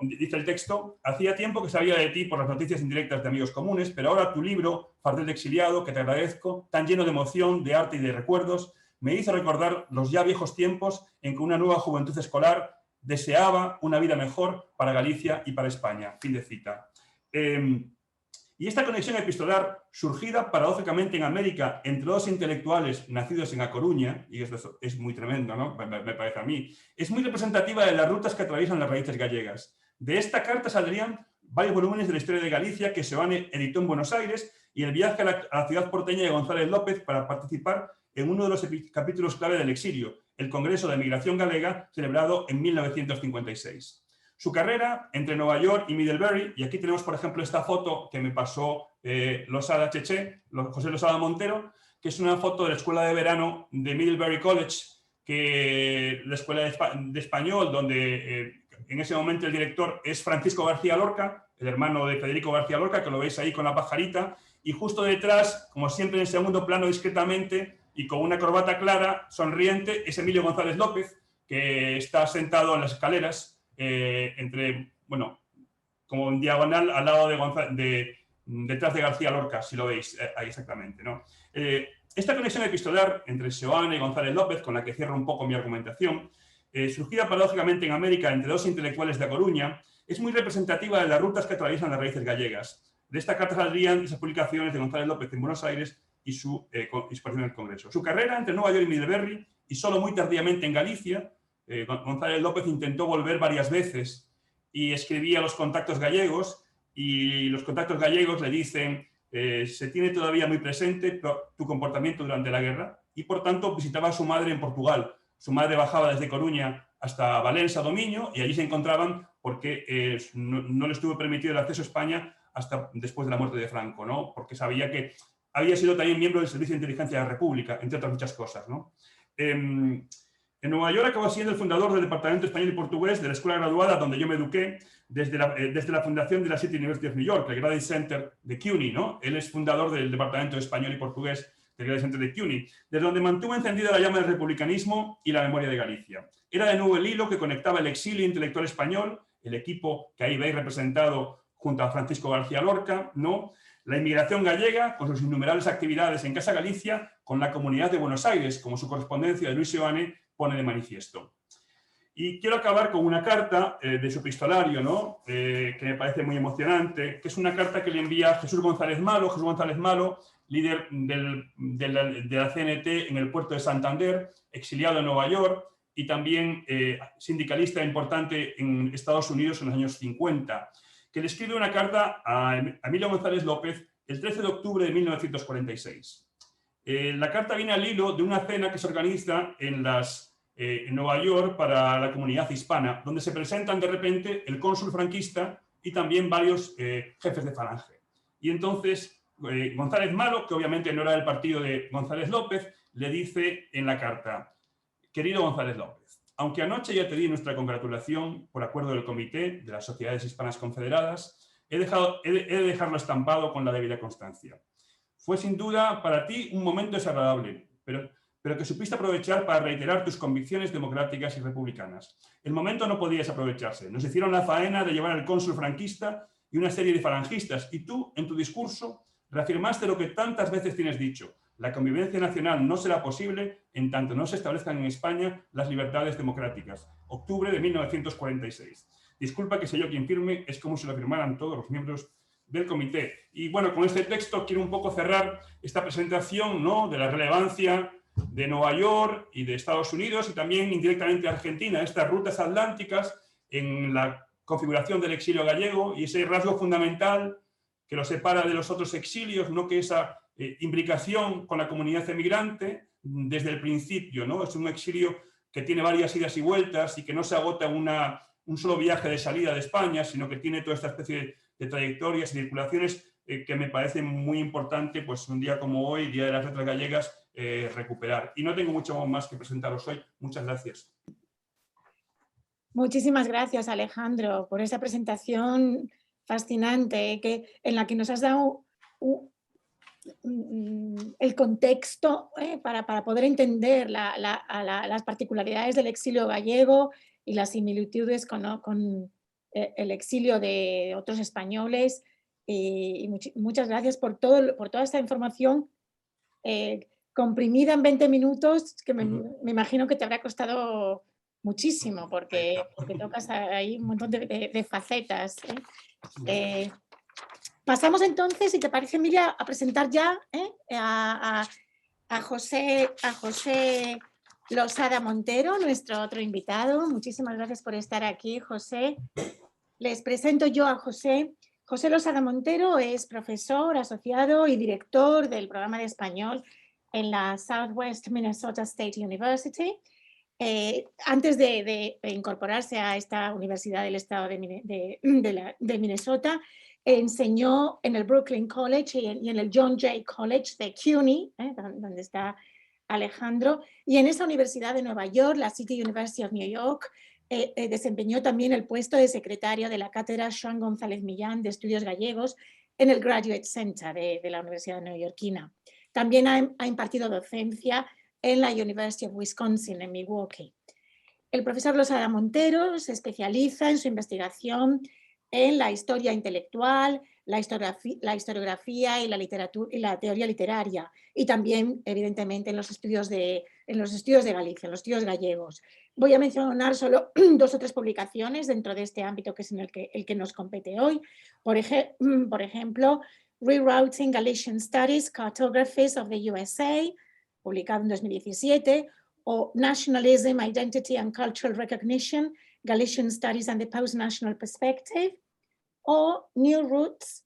dice el texto: hacía tiempo que sabía de ti por las noticias indirectas de amigos comunes, pero ahora tu libro, Fardel de exiliado, que te agradezco, tan lleno de emoción, de arte y de recuerdos, me hizo recordar los ya viejos tiempos en que una nueva juventud escolar deseaba una vida mejor para Galicia y para España. Fin de cita. Y esta conexión epistolar, surgida paradójicamente en América entre dos intelectuales nacidos en A Coruña, y esto es muy tremendo, ¿no? Me parece a mí, es muy representativa de las rutas que atraviesan las raíces gallegas. De esta carta saldrían varios volúmenes de la historia de Galicia que Seoane editó en Buenos Aires y el viaje a la ciudad porteña de González López para participar en uno de los capítulos clave del exilio, el Congreso de Migración Galega, celebrado en 1956. Su carrera entre Nueva York y Middlebury, y aquí tenemos, por ejemplo, esta foto que me pasó Losada Cheche, José Losada Montero, que es una foto de la escuela de verano de Middlebury College, que la escuela de español, donde en ese momento el director es Francisco García Lorca, el hermano de Federico García Lorca, que lo veis ahí con la pajarita, y justo detrás, como siempre en segundo plano discretamente y con una corbata clara, sonriente, es Emilio González López, que está sentado en las escaleras, bueno, como en diagonal al lado detrás de García Lorca, si lo veis ahí exactamente, ¿no? Esta conexión epistolar entre Seoane y González López, con la que cierro un poco mi argumentación, surgida paradójicamente en América entre dos intelectuales de A Coruña, es muy representativa de las rutas que atraviesan las raíces gallegas. De esta carta saldrían esas publicaciones de González López en Buenos Aires y su participación en el Congreso. Su carrera entre Nueva York y Middlebury, y solo muy tardíamente en Galicia, González López intentó volver varias veces y escribía a los contactos gallegos, y los contactos gallegos le dicen: se tiene todavía muy presente tu comportamiento durante la guerra, y por tanto visitaba a su madre en Portugal. Su madre bajaba desde Coruña hasta Valencia, Domiño, y allí se encontraban porque no le estuvo permitido el acceso a España hasta después de la muerte de Franco, ¿no? Porque sabía que había sido también miembro del Servicio de Inteligencia de la República, entre otras muchas cosas, ¿no? En Nueva York acabó siendo el fundador del Departamento Español y Portugués de la Escuela Graduada, donde yo me eduqué, desde la fundación de la City University of New York, el Graduate Center de CUNY, ¿no? Él es fundador del Departamento de Español y Portugués del Graduate Center de CUNY, desde donde mantuvo encendida la llama del republicanismo y la memoria de Galicia. Era de nuevo el hilo que conectaba el exilio intelectual español, el equipo que ahí veis representado junto a Francisco García Lorca, ¿no? La inmigración gallega, con sus innumerables actividades en Casa Galicia, con la comunidad de Buenos Aires, como su correspondencia de Luis Seoane pone de manifiesto. Y quiero acabar con una carta de su epistolario, ¿no? Que me parece muy emocionante, que es una carta que le envía Jesús González Malo, líder de la CNT en el puerto de Santander, exiliado en Nueva York, y también sindicalista importante en Estados Unidos en los años 50, que le escribe una carta a Emilio González López el 13 de octubre de 1946. La carta viene al hilo de una cena que se organiza en Nueva York para la comunidad hispana, donde se presentan de repente el cónsul franquista y también varios jefes de falange. Y entonces González Malo, que obviamente no era del partido de González López, le dice en la carta: querido González López, aunque anoche ya te di nuestra congratulación por acuerdo del Comité de las Sociedades Hispanas Confederadas, he de dejarlo estampado con la debida constancia. Fue sin duda para ti un momento desagradable, pero que supiste aprovechar para reiterar tus convicciones democráticas y republicanas. El momento no podía desaprovecharse. Nos hicieron la faena de llevar al cónsul franquista y una serie de falangistas, y tú, en tu discurso, reafirmaste lo que tantas veces tienes dicho: la convivencia nacional no será posible en tanto no se establezcan en España las libertades democráticas. Octubre de 1946. Disculpa que sea yo quien firme, es como si lo firmaran todos los miembros del comité. Y bueno, con este texto quiero un poco cerrar esta presentación, ¿no?, de la relevancia de Nueva York y de Estados Unidos, y también indirectamente de Argentina, estas rutas atlánticas en la configuración del exilio gallego y ese rasgo fundamental que lo separa de los otros exilios, ¿no?, que esa imbricación con la comunidad emigrante desde el principio, ¿no? Es un exilio que tiene varias idas y vueltas y que no se agota en un solo viaje de salida de España, sino que tiene toda esta especie de trayectorias y circulaciones que me parece muy importante, pues un día como hoy, Día de las Letras Gallegas, recuperar. Y no tengo mucho más que presentaros hoy. Muchas gracias. Muchísimas gracias, Alejandro, por esa presentación fascinante en la que nos has dado el contexto para poder entender las particularidades del exilio gallego y las similitudes con el exilio de otros españoles. Y muchas gracias por toda esta información comprimida en 20 minutos, que me imagino que te habrá costado muchísimo, porque tocas ahí un montón de facetas. Pasamos entonces, si te parece, Emilia, a presentar ya a José Losada Montero, nuestro otro invitado. Muchísimas gracias por estar aquí, José. Les presento yo a José. José Losada Montero es profesor asociado y director del programa de español en la Southwest Minnesota State University. Antes de incorporarse a esta universidad del estado de Minnesota, enseñó en el Brooklyn College y en el John Jay College de CUNY, donde está Alejandro, y en esa universidad de Nueva York, la City University of New York, desempeñó también el puesto de secretario de la cátedra Joan González Millán de Estudios Gallegos en el Graduate Center de la Universidad Neoyorquina. También ha impartido docencia en la University of Wisconsin en Milwaukee. El profesor Losada Montero se especializa en su investigación en la historia intelectual, la historiografía y la literatura y la teoría literaria, y también, evidentemente, en los estudios de Galicia, en los estudios gallegos. Voy a mencionar solo 2 o 3 publicaciones dentro de este ámbito que es en el que nos compete hoy. Por ejemplo, Rerouting Galician Studies, Cartographies of the USA, publicado en 2017, o Nationalism, Identity and Cultural Recognition, Galician Studies and the Post-National Perspective, o New Roots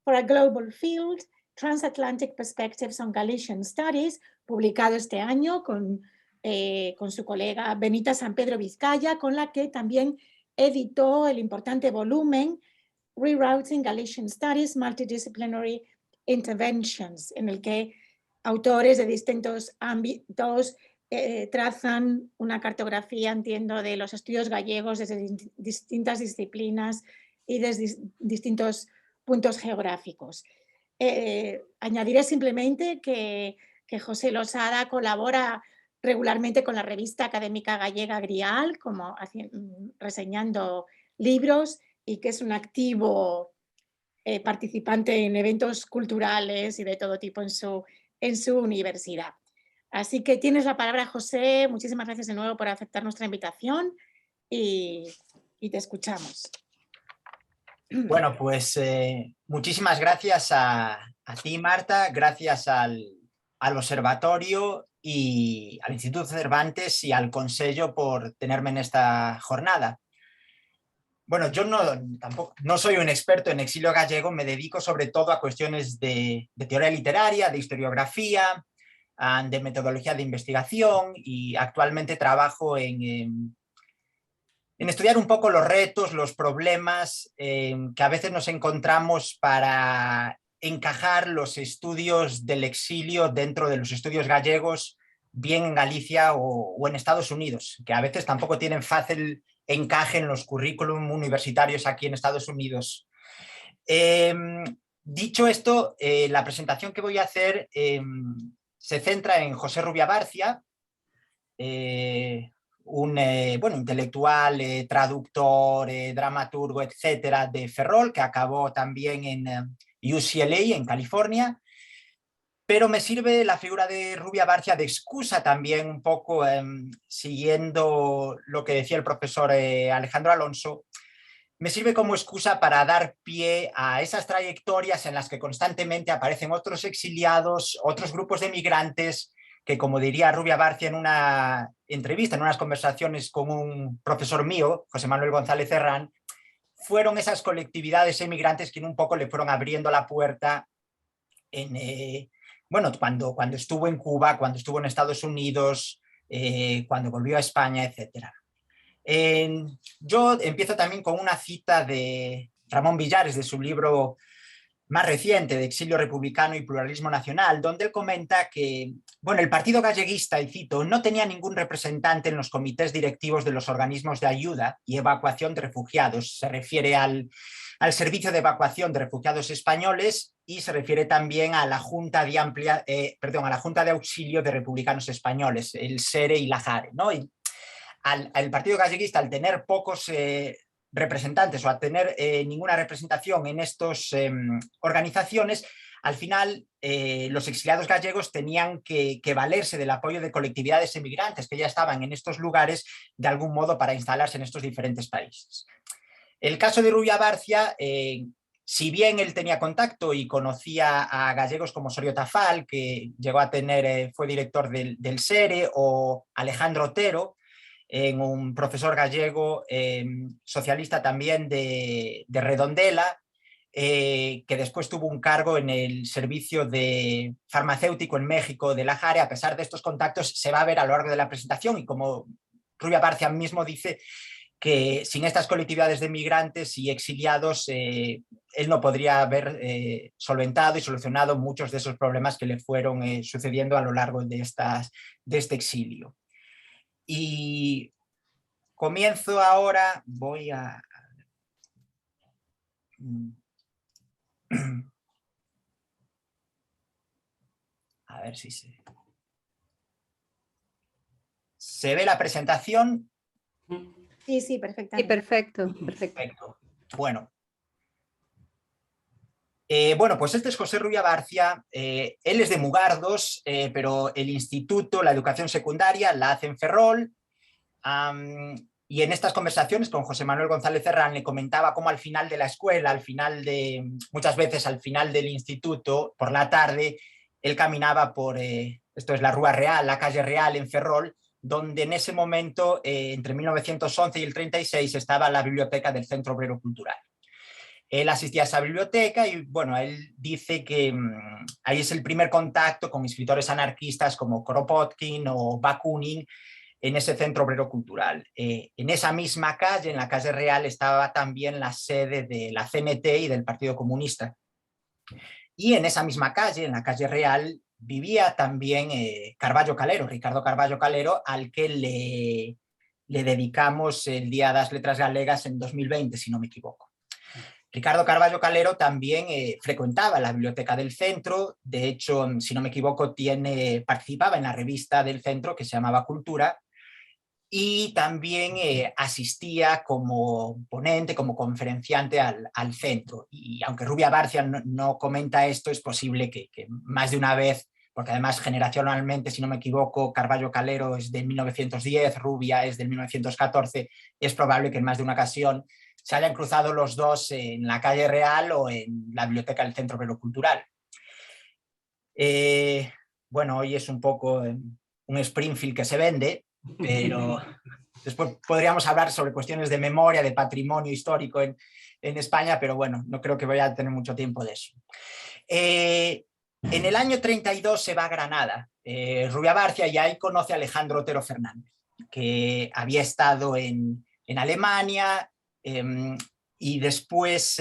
for a Global Field, Transatlantic Perspectives on Galician Studies, publicado este año con su colega Benita San Pedro Vizcaya, con la que también editó el importante volumen Rerouting Galician Studies, Multidisciplinary Interventions, en el que autores de distintos ámbitos trazan una cartografía, entiendo, de los estudios gallegos desde distintas disciplinas y desde distintos puntos geográficos. Añadiré simplemente que José Losada colabora regularmente con la revista académica gallega Grial, como reseñando libros, y que es un activo participante en eventos culturales y de todo tipo en su universidad. Así que tienes la palabra, José. Muchísimas gracias de nuevo por aceptar nuestra invitación y te escuchamos. Bueno, pues muchísimas gracias a ti, Marta, gracias al Observatorio y al Instituto Cervantes y al Consello por tenerme en esta jornada. Bueno, yo no soy un experto en exilio gallego, me dedico sobre todo a cuestiones de teoría literaria, de historiografía, de metodología de investigación, y actualmente trabajo en estudiar un poco los retos, los problemas que a veces nos encontramos para encajar los estudios del exilio dentro de los estudios gallegos, bien en Galicia o en Estados Unidos, que a veces tampoco tienen fácil encaje en los currículum universitarios aquí en Estados Unidos. Dicho esto, la presentación que voy a hacer se centra en José Rubia Barcia, un intelectual, traductor, dramaturgo, etcétera, de Ferrol, que acabó también en UCLA, en California. Pero me sirve la figura de Rubia Barcia de excusa también, un poco siguiendo lo que decía el profesor Alejandro Alonso. Me sirve como excusa para dar pie a esas trayectorias en las que constantemente aparecen otros exiliados, otros grupos de migrantes, que, como diría Rubia Barcia en una entrevista, en unas conversaciones con un profesor mío, José Manuel González Herrán, fueron esas colectividades emigrantes que un poco le fueron abriendo la puerta cuando estuvo en Cuba, cuando estuvo en Estados Unidos, cuando volvió a España, etcétera. Yo empiezo también con una cita de Ramón Villares, de su libro más reciente, de Exilio Republicano y Pluralismo Nacional, donde él comenta que el Partido Galleguista, y cito, no tenía ningún representante en los comités directivos de los organismos de ayuda y evacuación de refugiados. Se refiere al Servicio de Evacuación de Refugiados Españoles y se refiere también a la Junta de Auxilio de Republicanos Españoles, el SERE y la JARE, ¿no? Y al Partido Galleguista, al tener pocos representantes o a tener ninguna representación en estas organizaciones, al final los exiliados gallegos tenían que valerse del apoyo de colectividades emigrantes que ya estaban en estos lugares de algún modo para instalarse en estos diferentes países. El caso de Rubia Barcia, si bien él tenía contacto y conocía a gallegos como Osorio Tafal, que llegó a tener, fue director del SERE, o Alejandro Otero, un profesor gallego socialista también de Redondela, que después tuvo un cargo en el servicio de farmacéutico en México de la JARE. A pesar de estos contactos, se va a ver a lo largo de la presentación, y como Rubia Barcia mismo dice, que sin estas colectividades de migrantes y exiliados él no podría haber solventado y solucionado muchos de esos problemas que le fueron sucediendo a lo largo de este exilio. Y Comienzo ahora, voy a... A ver si se ve la presentación. Sí, Sí, perfectamente. perfecto. Perfecto. Bueno. Pues este es José Rubia Barcia. Él es de Mugardos, pero el instituto, la educación secundaria, la hace en Ferrol. Y en estas conversaciones con José Manuel González Herrán le comentaba cómo al final de la escuela, muchas veces al final del instituto, por la tarde, él caminaba por, esto es la Rúa Real, la calle Real en Ferrol, donde en ese momento, entre 1911 y el 36, estaba la biblioteca del Centro Obrero Cultural. Él asistía a esa biblioteca y, bueno, él dice que ahí es el primer contacto con escritores anarquistas como Kropotkin o Bakunin, en ese Centro Obrero Cultural. En esa misma calle, en la calle Real, estaba también la sede de la CNT y del Partido Comunista. Y en esa misma calle, en la calle Real, vivía también Carballo Calero, Ricardo Carballo Calero, al que le dedicamos el Día de las Letras Galegas en 2020, si no me equivoco. Ricardo Carballo Calero también frecuentaba la biblioteca del centro. De hecho, si no me equivoco, participaba en la revista del centro que se llamaba Cultura, y también asistía como ponente, como conferenciante al centro. Y aunque Rubia Barcia no comenta esto, es posible que más de una vez, porque además generacionalmente, si no me equivoco, Carballo Calero es de 1910, Rubia es del 1914, es probable que en más de una ocasión se hayan cruzado los dos en la calle Real o en la biblioteca del Centro Obrero Cultural. Bueno, hoy es un poco un Springfield que se vende, pero después podríamos hablar sobre cuestiones de memoria, de patrimonio histórico en España, pero bueno, no creo que vaya a tener mucho tiempo de eso. En el año 32 se va a Granada, Rubia Barcia, y ahí conoce a Alejandro Otero Fernández, que había estado en Alemania, y después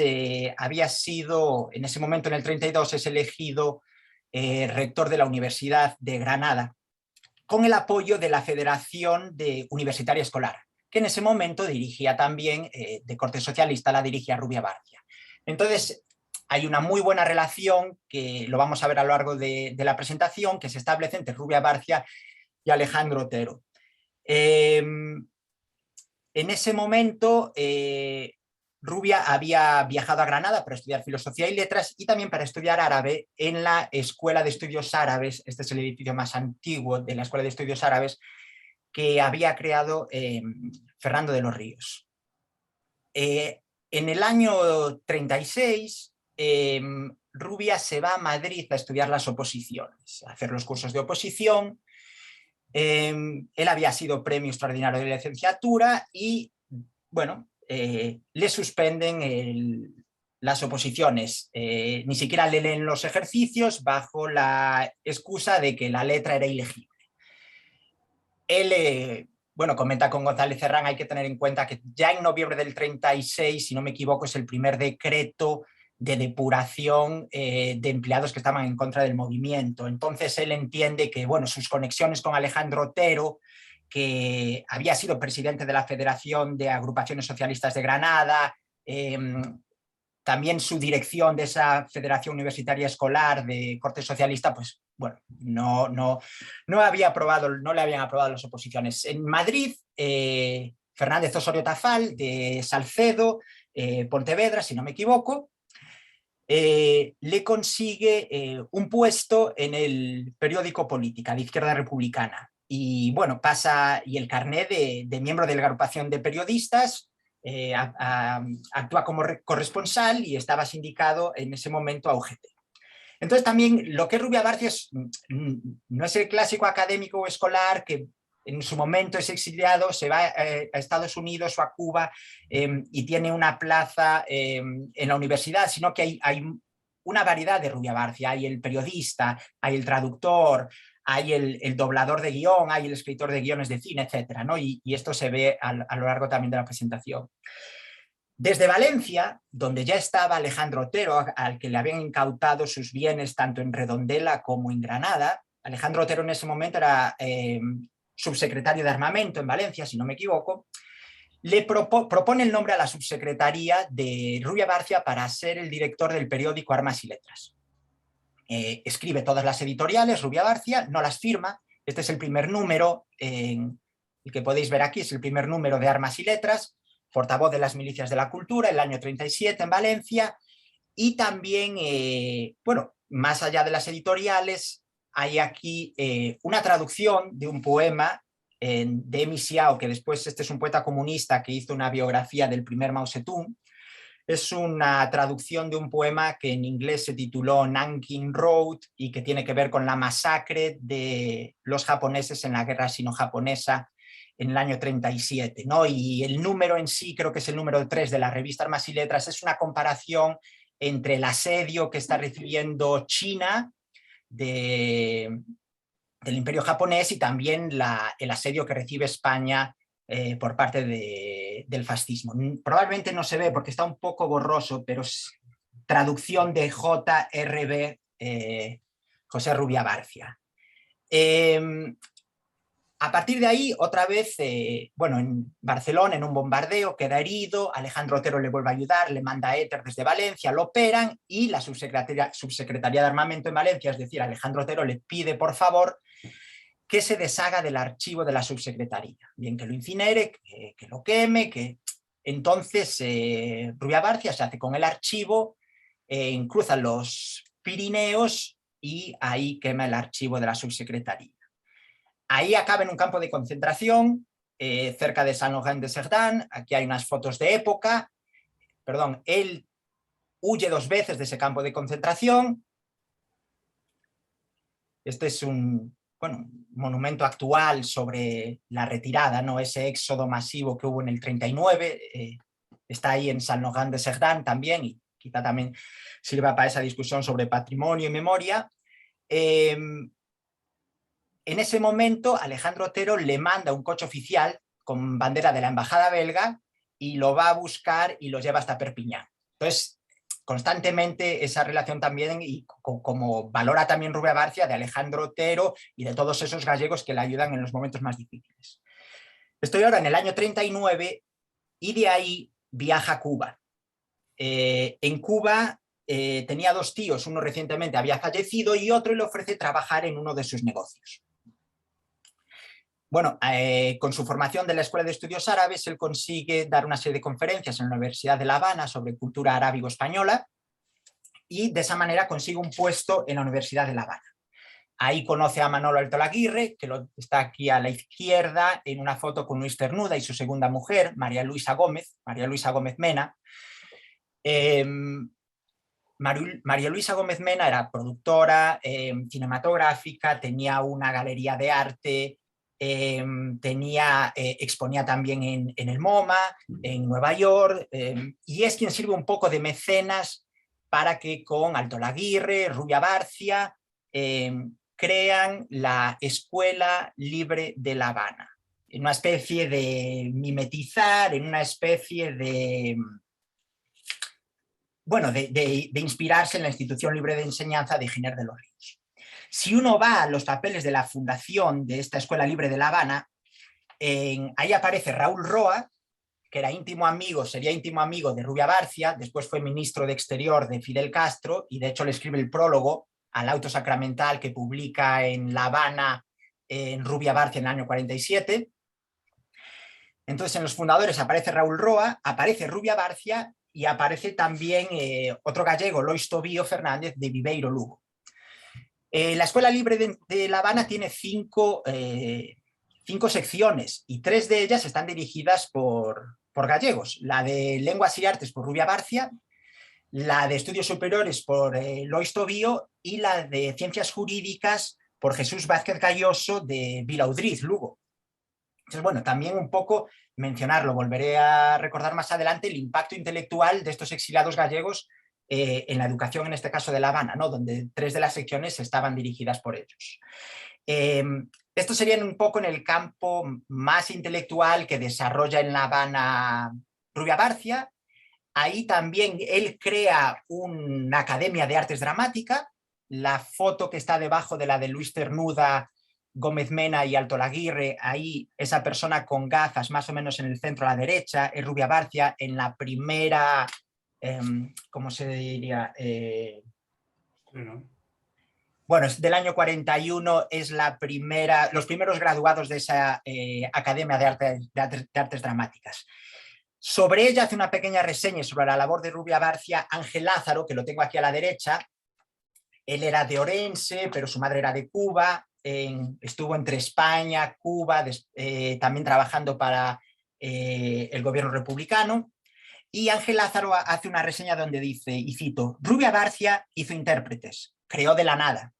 había sido, en ese momento en el 32 es elegido rector de la Universidad de Granada, con el apoyo de la Federación Universitaria Escolar, que en ese momento dirigía también, de corte socialista, la dirigía Rubia Barcia. Entonces, hay una muy buena relación, que lo vamos a ver a lo largo de la presentación, que se establece entre Rubia Barcia y Alejandro Otero. En ese momento, Rubia había viajado a Granada para estudiar Filosofía y Letras y también para estudiar árabe en la Escuela de Estudios Árabes. Este es el edificio más antiguo de la Escuela de Estudios Árabes que había creado Fernando de los Ríos. En el año 36, Rubia se va a Madrid a estudiar las oposiciones, a hacer los cursos de oposición. Él había sido premio extraordinario de licenciatura y, bueno, le suspenden las oposiciones. Ni siquiera le leen los ejercicios bajo la excusa de que la letra era ilegible. Él, bueno, comenta con González Herrán, hay que tener en cuenta que ya en noviembre del 36, si no me equivoco, es el primer decreto de depuración de empleados que estaban en contra del movimiento. Entonces él entiende que, bueno, sus conexiones con Alejandro Otero, que había sido presidente de la Federación de Agrupaciones Socialistas de Granada, también su dirección de esa Federación Universitaria Escolar de corte socialista, pues bueno, no le habían aprobado las oposiciones. En Madrid, Fernández Osorio Tafal, de Salcedo, Pontevedra, si no me equivoco, le consigue un puesto en el periódico Política de Izquierda Republicana. Y bueno, y el carnet de miembro de la agrupación de periodistas, actúa como corresponsal y estaba sindicado en ese momento a UGT. Entonces también lo que es Rubia Barcia no es el clásico académico o escolar que en su momento es exiliado, se va a Estados Unidos o a Cuba y tiene una plaza en la universidad, sino que hay una variedad de Rubia Barcia. Hay el periodista, hay el traductor, hay el doblador de guión, hay el escritor de guiones de cine, etc., ¿no? Y esto se ve a lo largo también de la presentación. Desde Valencia, donde ya estaba Alejandro Otero, al que le habían incautado sus bienes tanto en Redondela como en Granada. Alejandro Otero en ese momento era subsecretario de Armamento en Valencia, si no me equivoco. le propone el nombre a la subsecretaría de Rubia Barcia para ser el director del periódico Armas y Letras. Escribe todas las editoriales, Rubia Barcia, no las firma. Este es el primer número, el que podéis ver aquí es el primer número de Armas y Letras, portavoz de las milicias de la cultura, el año 37 en Valencia, y también, bueno, más allá de las editoriales, hay aquí una traducción de un poema de Emi Xiao, que después este es un poeta comunista que hizo una biografía del primer Mao Zedong. Es una traducción de un poema que en inglés se tituló Nanking Road y que tiene que ver con la masacre de los japoneses en la guerra sino-japonesa en el año 37, ¿no? Y el número en sí, creo que es el número 3 de la revista Armas y Letras, es una comparación entre el asedio que está recibiendo China del Imperio japonés y también el asedio que recibe España por parte del fascismo. Probablemente no se ve porque está un poco borroso, pero es traducción de J.R.B. José Rubia Barcia. A partir de ahí, otra vez, bueno, en Barcelona, en un bombardeo, queda herido, Alejandro Otero le vuelve a ayudar, le manda a Éter desde Valencia, lo operan y la subsecretaría de Armamento en Valencia, es decir, Alejandro Otero le pide, por favor, que se deshaga del archivo de la subsecretaría. Bien, que lo incinere, que lo queme, que... Entonces, Rubia Barcia se hace con el archivo, cruzan los Pirineos y ahí quema el archivo de la subsecretaría. Ahí acaba en un campo de concentración cerca de Saint-Laurent-de-Cerdagne. Aquí hay unas fotos de época. Perdón, él huye 2 veces de ese campo de concentración. Este es un monumento actual sobre la retirada, ¿no? Ese éxodo masivo que hubo en el 39. Está ahí en Saint-Laurent-de-Cerdagne también y quizá también sirva para esa discusión sobre patrimonio y memoria. En ese momento, Alejandro Otero le manda un coche oficial con bandera de la embajada belga y lo va a buscar y lo lleva hasta Perpiñán. Entonces, constantemente esa relación también, y como valora también Rubia Barcia, de Alejandro Otero y de todos esos gallegos que le ayudan en los momentos más difíciles. Estoy ahora en el año 39 y de ahí viaja a Cuba. En Cuba tenía 2 tíos, uno recientemente había fallecido y otro le ofrece trabajar en uno de sus negocios. Bueno, con su formación de la Escuela de Estudios Árabes, él consigue dar una serie de conferencias en la Universidad de La Habana sobre cultura arábigo-española y de esa manera consigue un puesto en la Universidad de La Habana. Ahí conoce a Manolo Altolaguirre, que está aquí a la izquierda en una foto con Luis Cernuda y su segunda mujer, María Luisa Gómez Mena. María Luisa Gómez Mena era productora cinematográfica, tenía una galería de arte, exponía también en el MoMA, en Nueva York, y es quien sirve un poco de mecenas para que con Altolaguirre, Rubia Barcia, crean la Escuela Libre de La Habana, en una especie de mimetizar, en una especie de... bueno, de inspirarse en la Institución Libre de Enseñanza de Giner de los Ríos. Si uno va a los papeles de la fundación de esta Escuela Libre de La Habana, ahí aparece Raúl Roa, que era sería íntimo amigo de Rubia Barcia, después fue ministro de Exterior de Fidel Castro y de hecho le escribe el prólogo al auto sacramental que publica en La Habana en Rubia Barcia en el año 47. Entonces en los fundadores aparece Raúl Roa, aparece Rubia Barcia y aparece también otro gallego, Lois Tobío Fernández de Viveiro, Lugo. La Escuela Libre de La Habana tiene 5 secciones y 3 de ellas están dirigidas por gallegos. La de Lenguas y Artes por Rubia Barcia, la de Estudios Superiores por Lois Tobío y la de Ciencias Jurídicas por Jesús Vázquez Galloso de Vilaudriz, Lugo. Entonces, bueno, también un poco mencionarlo, volveré a recordar más adelante el impacto intelectual de estos exiliados gallegos en la educación, en este caso de La Habana, ¿no? Donde 3 de las secciones estaban dirigidas por ellos. Esto sería un poco en el campo más intelectual que desarrolla en La Habana Rubia Barcia. Ahí también él crea una academia de artes dramática. La foto que está debajo de la de Luis Cernuda Gómez Mena y Alto Laguirre, ahí esa persona con gafas más o menos en el centro a la derecha, es Rubia Barcia en la primera, ¿cómo se diría? Sí, ¿no? Bueno, es del año 41, es la primera, los primeros graduados de esa Academia de Artes Dramáticas. Sobre ella hace una pequeña reseña sobre la labor de Rubia Barcia Ángel Lázaro, que lo tengo aquí a la derecha. Él era de Orense, pero su madre era de Cuba. Estuvo entre España, Cuba, también trabajando para el gobierno republicano. Y Ángel Lázaro hace una reseña donde dice, y cito, Rubia Barcia hizo intérpretes, creó de la nada,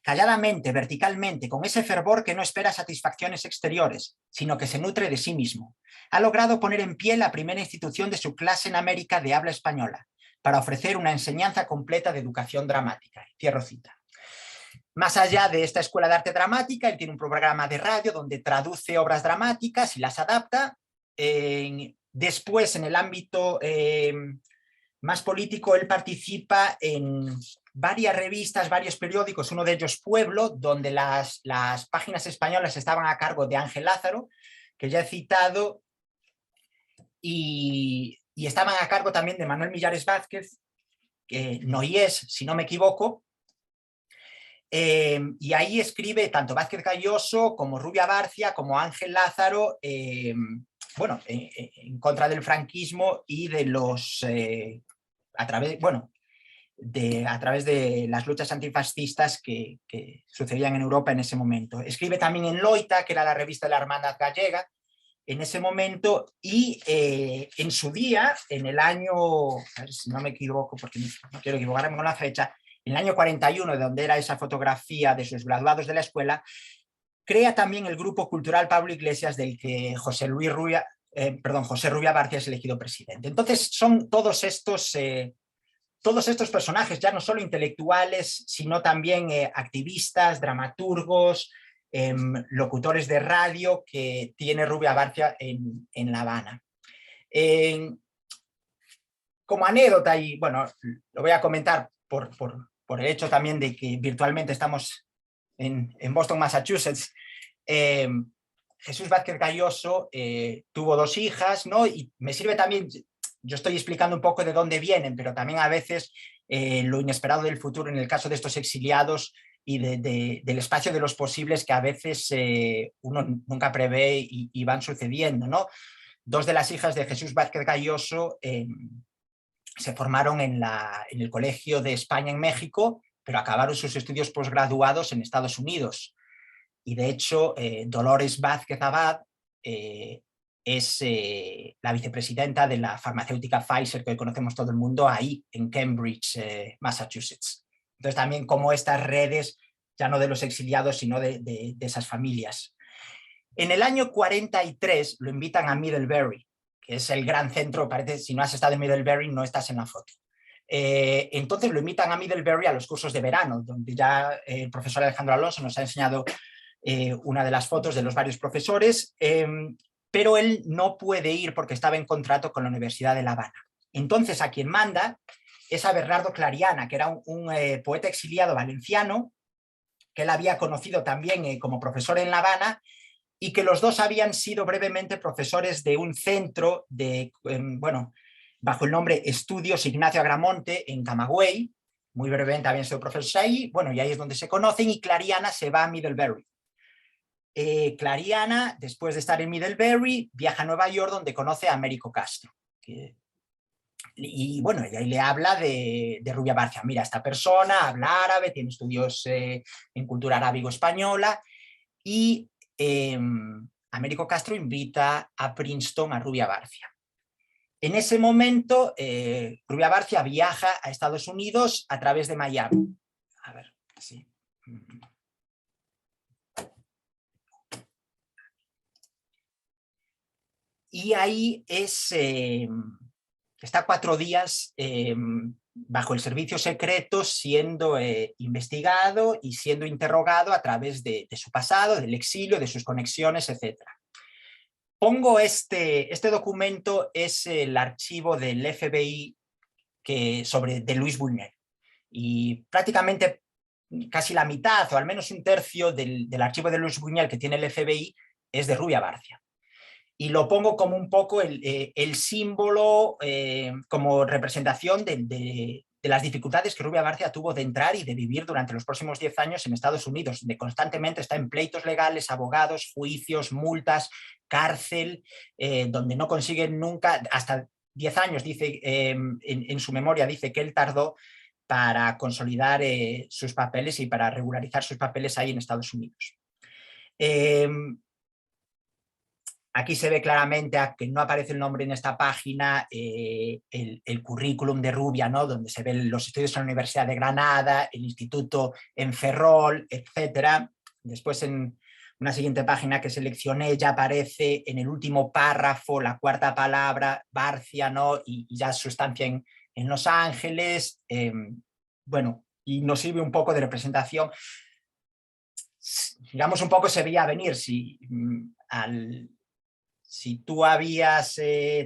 calladamente, verticalmente, con ese fervor que no espera satisfacciones exteriores, sino que se nutre de sí mismo. Ha logrado poner en pie la primera institución de su clase en América de habla española, para ofrecer una enseñanza completa de educación dramática. Cierro cita. Más allá de esta escuela de arte dramática, él tiene un programa de radio donde traduce obras dramáticas y las adapta. Después, en el ámbito más político, él participa en varias revistas, varios periódicos, uno de ellos Pueblo, donde las páginas españolas estaban a cargo de Ángel Lázaro, que ya he citado, y estaban a cargo también de Manuel Millares Vázquez, que Noyés, si no me equivoco, y ahí escribe tanto Vázquez Galloso como Rubia Barcia, como Ángel Lázaro, bueno, en contra del franquismo y de los, a través de las luchas antifascistas que sucedían en Europa en ese momento. Escribe también en Loita, que era la revista de la Hermandad Gallega, en ese momento, y en su día, en el año, a ver si no me equivoco, porque no quiero equivocarme con la fecha, en el año 41, de donde era esa fotografía de sus graduados de la escuela, crea también el Grupo Cultural Pablo Iglesias, del que José Rubia Barcia es elegido presidente. Entonces son todos estos personajes, ya no solo intelectuales, sino también activistas, dramaturgos, locutores de radio que tiene Rubia Barcia en La Habana. Como anécdota, y bueno, lo voy a comentar por el hecho también de que virtualmente estamos en Boston, Massachusetts, Jesús Vázquez Galloso tuvo 2 hijas, ¿no? Y me sirve también, yo estoy explicando un poco de dónde vienen, pero también a veces lo inesperado del futuro en el caso de estos exiliados y del espacio de los posibles que a veces uno nunca prevé y van sucediendo, ¿no? 2 de las hijas de Jesús Vázquez Galloso se formaron en el Colegio de España en México, pero acabaron sus estudios posgraduados en Estados Unidos. Y de hecho, Dolores Vázquez Abad es la vicepresidenta de la farmacéutica Pfizer, que hoy conocemos todo el mundo, ahí en Cambridge, Massachusetts. Entonces también como estas redes, ya no de los exiliados, sino de esas familias. En el año 43 lo invitan a Middlebury, que es el gran centro, parece, si no has estado en Middlebury no estás en la foto. Entonces lo invitan a Middlebury a los cursos de verano, donde ya el profesor Alejandro Alonso nos ha enseñado una de las fotos de los varios profesores, pero él no puede ir porque estaba en contrato con la Universidad de La Habana. Entonces a quien manda es a Bernardo Clariana, que era un poeta exiliado valenciano, que él había conocido también como profesor en La Habana, y que los dos habían sido brevemente profesores de un centro bajo el nombre Estudios Ignacio Agramonte en Camagüey. Muy brevemente habían sido profesores ahí, bueno, y ahí es donde se conocen, y Clariana se va a Middlebury. Clariana, después de estar en Middlebury, viaja a Nueva York, donde conoce a Américo Castro. Y bueno, y ahí le habla de Rubia Barcia. Mira, esta persona habla árabe, tiene estudios en cultura arábigo-española, y Américo Castro invita a Princeton a Rubia Barcia. En ese momento, Rubia Barcia viaja a Estados Unidos a través de Miami. A ver, sí. Y ahí está 4 días bajo el servicio secreto siendo investigado y siendo interrogado a través de su pasado, del exilio, de sus conexiones, etc. Pongo este documento, es el archivo del FBI de Luis Buñuel. Y prácticamente casi la mitad o al menos un tercio del archivo de Luis Buñuel que tiene el FBI es de Rubia Bárcea. Y lo pongo como un poco el símbolo, como representación de las dificultades que Rubia Bárcea tuvo de entrar y de vivir durante los próximos 10 años en Estados Unidos, donde constantemente está en pleitos legales, abogados, juicios, multas, cárcel, donde no consigue nunca, hasta 10 años, dice en su memoria, dice que él tardó para consolidar sus papeles y para regularizar sus papeles ahí en Estados Unidos. Aquí se ve claramente, que no aparece el nombre en esta página, el currículum de Rubia, ¿no? Donde se ven los estudios en la Universidad de Granada, el instituto en Ferrol, etc. Después en una siguiente página que seleccioné ya aparece en el último párrafo la cuarta palabra, Bárcea, ¿no? Y ya su estancia en Los Ángeles. Bueno, y nos sirve un poco de representación. Digamos, un poco se veía venir si tú habías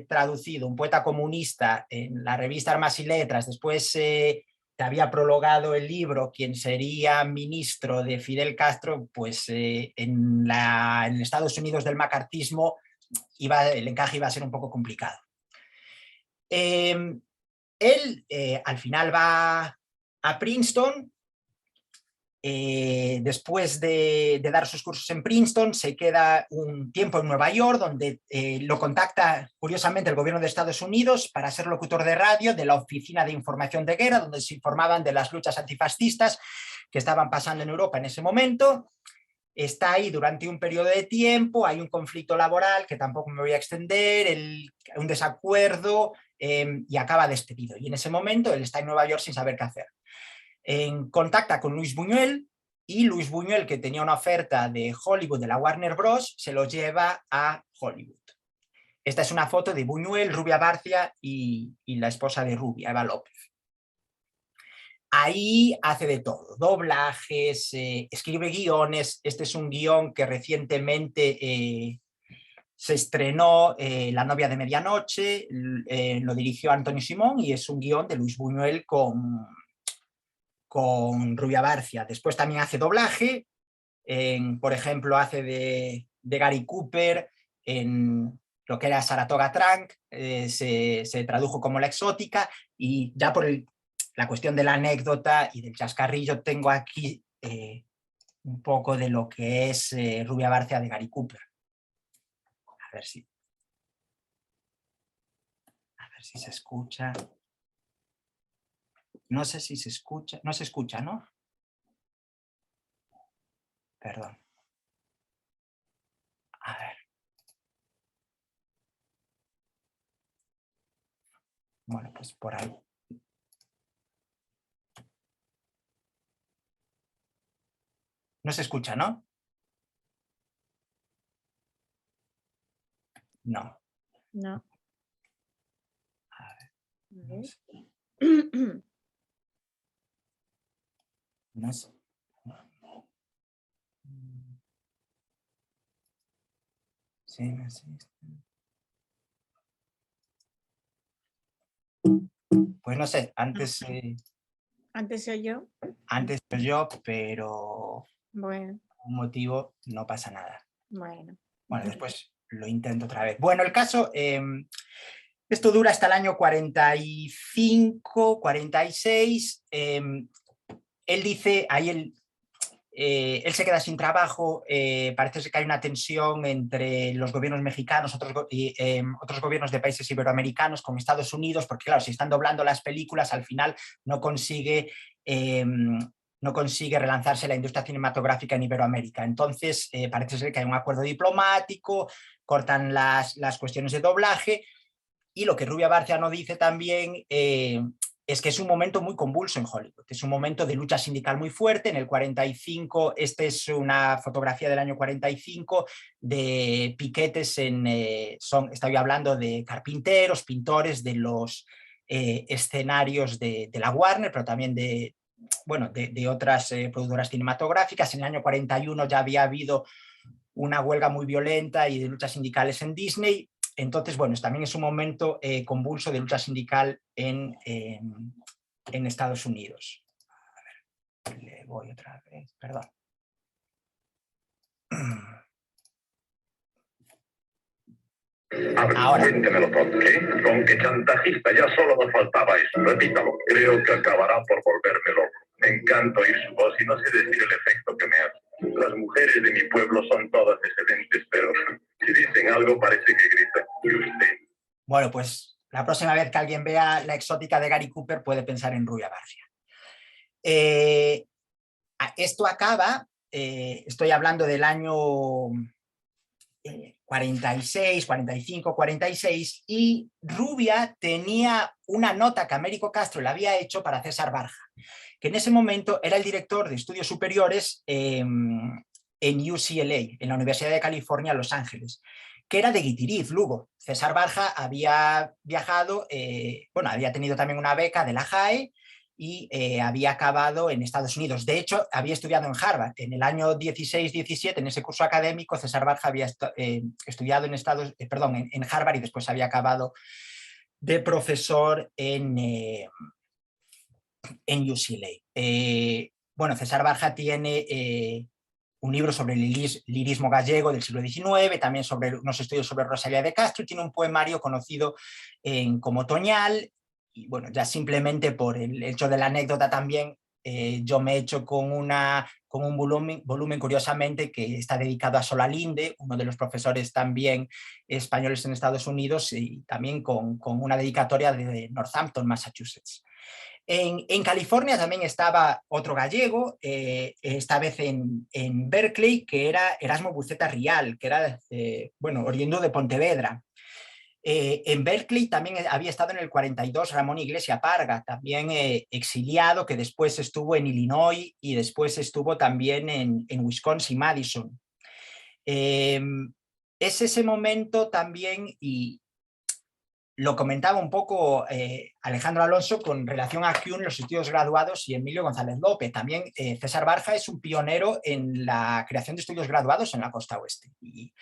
traducido un poeta comunista en la revista Armas y Letras, después te había prologado el libro quien sería ministro de Fidel Castro, pues en Estados Unidos del macartismo el encaje iba a ser un poco complicado. Él al final va a Princeton. Después de dar sus cursos en Princeton, se queda un tiempo en Nueva York, donde lo contacta curiosamente el gobierno de Estados Unidos para ser locutor de radio de la Oficina de Información de Guerra, donde se informaban de las luchas antifascistas que estaban pasando en Europa en ese momento. Está ahí durante un periodo de tiempo, hay un conflicto laboral que tampoco me voy a extender, un desacuerdo, y acaba despedido. Y en ese momento él está en Nueva York sin saber qué hacer. Contacta con Luis Buñuel, y Luis Buñuel, que tenía una oferta de Hollywood, de la Warner Bros., se lo lleva a Hollywood. Esta es una foto de Buñuel, Rubia Bárcea y la esposa de Rubia, Eva López. Ahí hace de todo, doblajes, escribe guiones. Este es un guión que recientemente se estrenó, La novia de medianoche, lo dirigió Antonio Simón y es un guión de Luis Buñuel con Rubia Bárcea. Después también hace doblaje, por ejemplo, hace de Gary Cooper en lo que era Saratoga Trunk, se tradujo como La exótica, y ya por la cuestión de la anécdota y del chascarrillo tengo aquí un poco de lo que es Rubia Bárcea de Gary Cooper. A ver si se escucha. No sé si se escucha. No se escucha, ¿no? Perdón. A ver. Bueno, pues por ahí. No se escucha, ¿no? No. No. A ver. No sé. No sé. Sí, no sé. Pues no sé, antes Antes soy yo. Antes yo, pero Bueno, por un motivo no pasa nada. bueno. Bueno, después lo intento otra vez. Bueno, el caso, esto dura hasta el año 45, 46. Él dice, ahí él se queda sin trabajo, parece ser que hay una tensión entre los gobiernos mexicanos, otros gobiernos de países iberoamericanos con Estados Unidos, porque claro, si están doblando las películas, al final no consigue relanzarse la industria cinematográfica en Iberoamérica. Entonces parece ser que hay un acuerdo diplomático, cortan las cuestiones de doblaje, y lo que Rubia Bárcea no dice también es que es un momento muy convulso en Hollywood, es un momento de lucha sindical muy fuerte. En el 45, esta es una fotografía del año 45 de piquetes estoy hablando de carpinteros, pintores de los escenarios de la Warner, pero también de otras productoras cinematográficas. En el año 41 ya había habido una huelga muy violenta y de luchas sindicales en Disney. Entonces, bueno, también es un momento convulso de lucha sindical en Estados Unidos. A ver, voy otra vez, perdón. A ver, Ahora. cuéntemelo todo, ¿eh? Con que chantajista ya solo nos faltaba eso. Repítalo. Creo que acabará por volverme loco. Me encanta oír su voz y no sé decir el efecto que me hace. Las mujeres de mi pueblo son todas excelentes, pero si dicen algo parece que gritan. ¿Y usted? Bueno, pues la próxima vez que alguien vea La exótica de Gary Cooper puede pensar en Rubia Barcia. Esto acaba, estoy hablando del año 46, 45, 46, y Rubia tenía una nota que Américo Castro le había hecho para César Barja, que en ese momento era el director de estudios superiores en UCLA, en la Universidad de California, Los Ángeles, que era de Guitiriz, Lugo. César Barja había viajado, bueno, había tenido también una beca de la JAE y había acabado en Estados Unidos. De hecho, había estudiado en Harvard. En el año 16-17, en ese curso académico, César Barja había estudiado en Harvard y después había acabado de profesor en UCLA. Bueno, César Barja tiene un libro sobre el lirismo gallego del siglo XIX, también sobre unos estudios sobre Rosalía de Castro, y tiene un poemario conocido como Toñal. Y bueno, ya simplemente por el hecho de la anécdota también, yo me he hecho con un volumen curiosamente que está dedicado a Solalinde, uno de los profesores también españoles en Estados Unidos, y también con una dedicatoria de Northampton, Massachusetts. En California también estaba otro gallego, esta vez en Berkeley, que era Erasmo Buceta Rial, que era bueno, oriundo de Pontevedra. En Berkeley también había estado en el 42 Ramón Iglesia Parga, también exiliado, que después estuvo en Illinois y después estuvo también en Wisconsin, Madison. Es ese momento también, y lo comentaba un poco Alejandro Alonso con relación a CUNY, los estudios graduados, y Emilio González López. También César Barja es un pionero en la creación de estudios graduados en la costa oeste. Y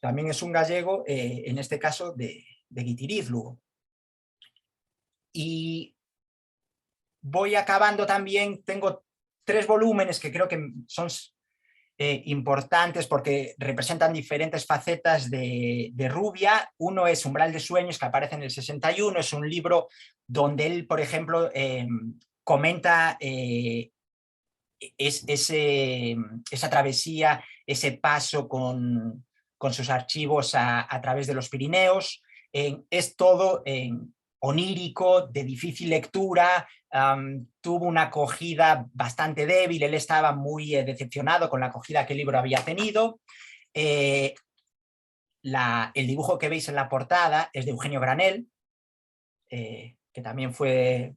también es un gallego, en este caso, de Guitiriz, Lugo. Y voy acabando también, tengo 3 volúmenes que creo que son importantes porque representan diferentes facetas de Rubia. Uno es Umbral de Sueños, que aparece en el 61, es un libro donde él, por ejemplo, comenta esa travesía, ese paso con sus archivos a través de los Pirineos. Es todo onírico, de difícil lectura, tuvo una acogida bastante débil, él estaba muy decepcionado con la acogida que el libro había tenido. El dibujo que veis en la portada es de Eugenio Granel, que también fue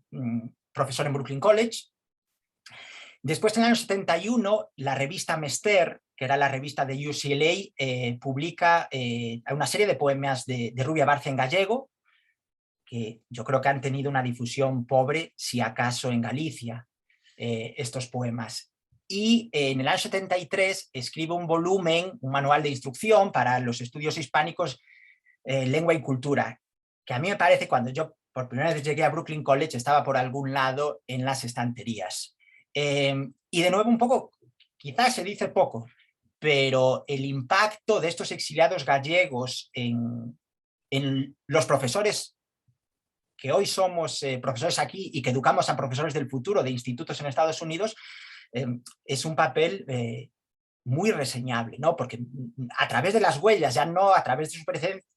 profesor en Brooklyn College. Después, en el año 71, la revista Mester, que era la revista de UCLA, publica una serie de poemas de Rubia Barcia en gallego, que yo creo que han tenido una difusión pobre, si acaso en Galicia, estos poemas. Y en el año 73 escribe un volumen, un manual de instrucción para los estudios hispánicos, lengua y cultura, que a mí me parece, cuando yo por primera vez llegué a Brooklyn College, estaba por algún lado en las estanterías. Y de nuevo un poco, quizás se dice poco, pero el impacto de estos exiliados gallegos en los profesores que hoy somos profesores aquí y que educamos a profesores del futuro de institutos en Estados Unidos, es un papel muy reseñable, ¿no? Porque a través de las huellas, ya no a través de su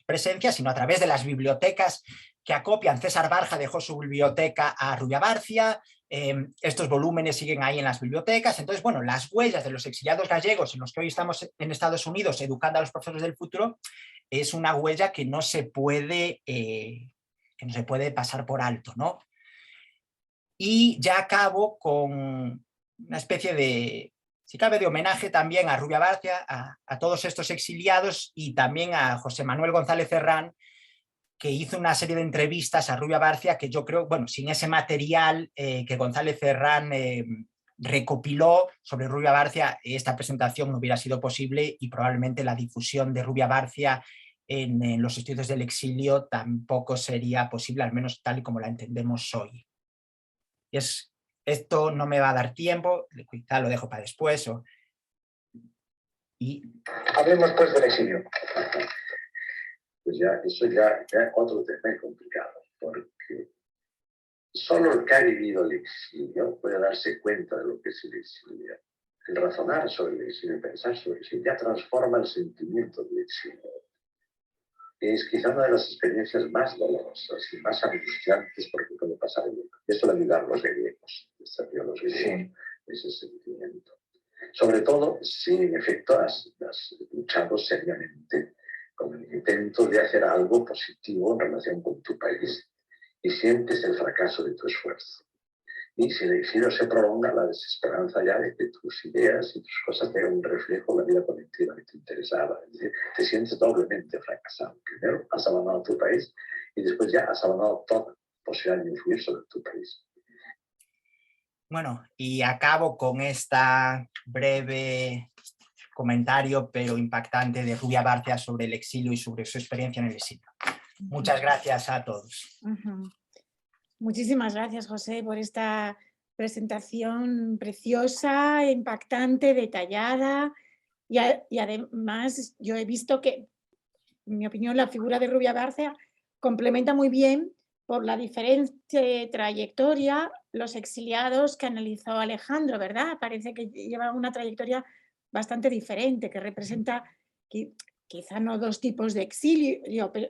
presencia, sino a través de las bibliotecas que acopian. César Barja dejó su biblioteca a Rubia Barcia, estos volúmenes siguen ahí en las bibliotecas. Entonces, bueno, las huellas de los exiliados gallegos en los que hoy estamos en Estados Unidos educando a los profesores del futuro es una huella que no se puede pasar por alto, ¿no? Y ya acabo con una especie de, si cabe, de homenaje también a Rubia Barcia, a todos estos exiliados, y también a José Manuel González Ferrán, que hizo una serie de entrevistas a Rubia Barcia que yo creo, bueno, sin ese material que González Ferrán recopiló sobre Rubia Barcia, esta presentación no hubiera sido posible, y probablemente la difusión de Rubia Barcia en los estudios del exilio tampoco sería posible, al menos tal y como la entendemos hoy. Es esto no me va a dar tiempo, quizá lo dejo para después. Hablemos pues del exilio. Pues eso ya otro tema complicado, porque solo el que ha vivido el exilio puede darse cuenta de lo que es el exilio. El razonar sobre el exilio, el pensar sobre el exilio, ya transforma el sentimiento del exilio. Es quizá una de las experiencias más dolorosas y más angustiantes porque puede pasar en Europa. Esto lo ayudaron los griegos, los griegos, ese sentimiento. Sobre todo si en efecto has luchado seriamente con el intento de hacer algo positivo en relación con tu país y sientes el fracaso de tu esfuerzo. Y si el exilio se prolonga, la desesperanza ya de que tus ideas y tus cosas tengan un reflejo en la vida colectiva que te interesaba. Es decir, te sientes doblemente fracasado. Primero has abandonado tu país y después ya has abandonado toda posibilidad de influir sobre tu país. Bueno, y acabo con esta breve comentario, pero impactante, de Rubia Bárcea sobre el exilio y sobre su experiencia en el exilio. Muchas gracias a todos. Muchísimas gracias, José, por esta presentación preciosa, impactante, detallada. Y además yo he visto que, en mi opinión, la figura de Rubia Bárcea complementa muy bien, por la diferente trayectoria, los exiliados que analizó Alejandro, ¿verdad? Parece que lleva una trayectoria bastante diferente, que representa quizá no dos tipos de exilio, pero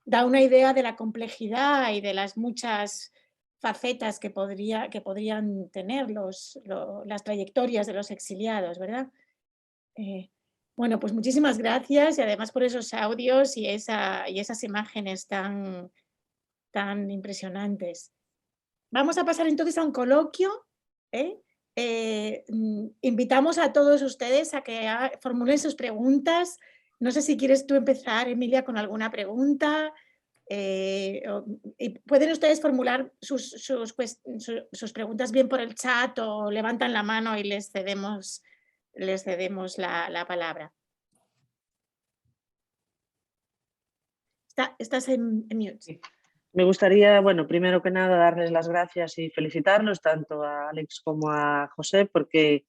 da una idea de la complejidad y de las muchas facetas que podrían tener las trayectorias de los exiliados, ¿verdad? Bueno, pues muchísimas gracias y además por esos audios y esas imágenes tan impresionantes. Vamos a pasar entonces a un coloquio. Invitamos a todos ustedes a que formulen sus preguntas. No sé si quieres tú empezar, Emilia, con alguna pregunta. Y pueden ustedes formular sus preguntas bien por el chat o levantan la mano y les cedemos la palabra. Estás en mute. Me gustaría, bueno, primero que nada, darles las gracias y felicitarlos tanto a Alex como a José, porque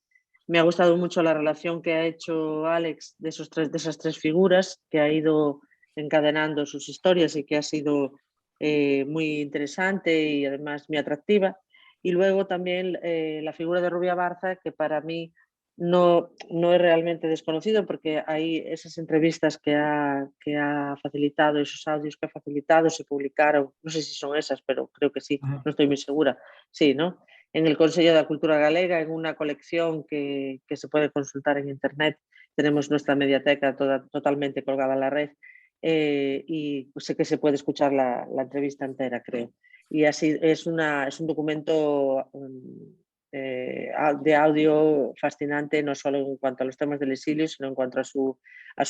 me ha gustado mucho la relación que ha hecho Alex de esas tres figuras, que ha ido encadenando sus historias y que ha sido muy interesante y además muy atractiva. Y luego también la figura de Rubia Bárcea, que para mí no es realmente desconocido, porque hay esas entrevistas que ha facilitado, esos audios que ha facilitado, se publicaron, no sé si son esas, pero creo que sí, no estoy muy segura, sí, ¿no? En el Consejo de la Cultura Galega, en una colección que se puede consultar en internet, tenemos nuestra mediateca totalmente colgada en la red, y sé que se puede escuchar la entrevista entera, creo. Y así es un documento de audio fascinante, no solo en cuanto a los temas del exilio, sino en cuanto a su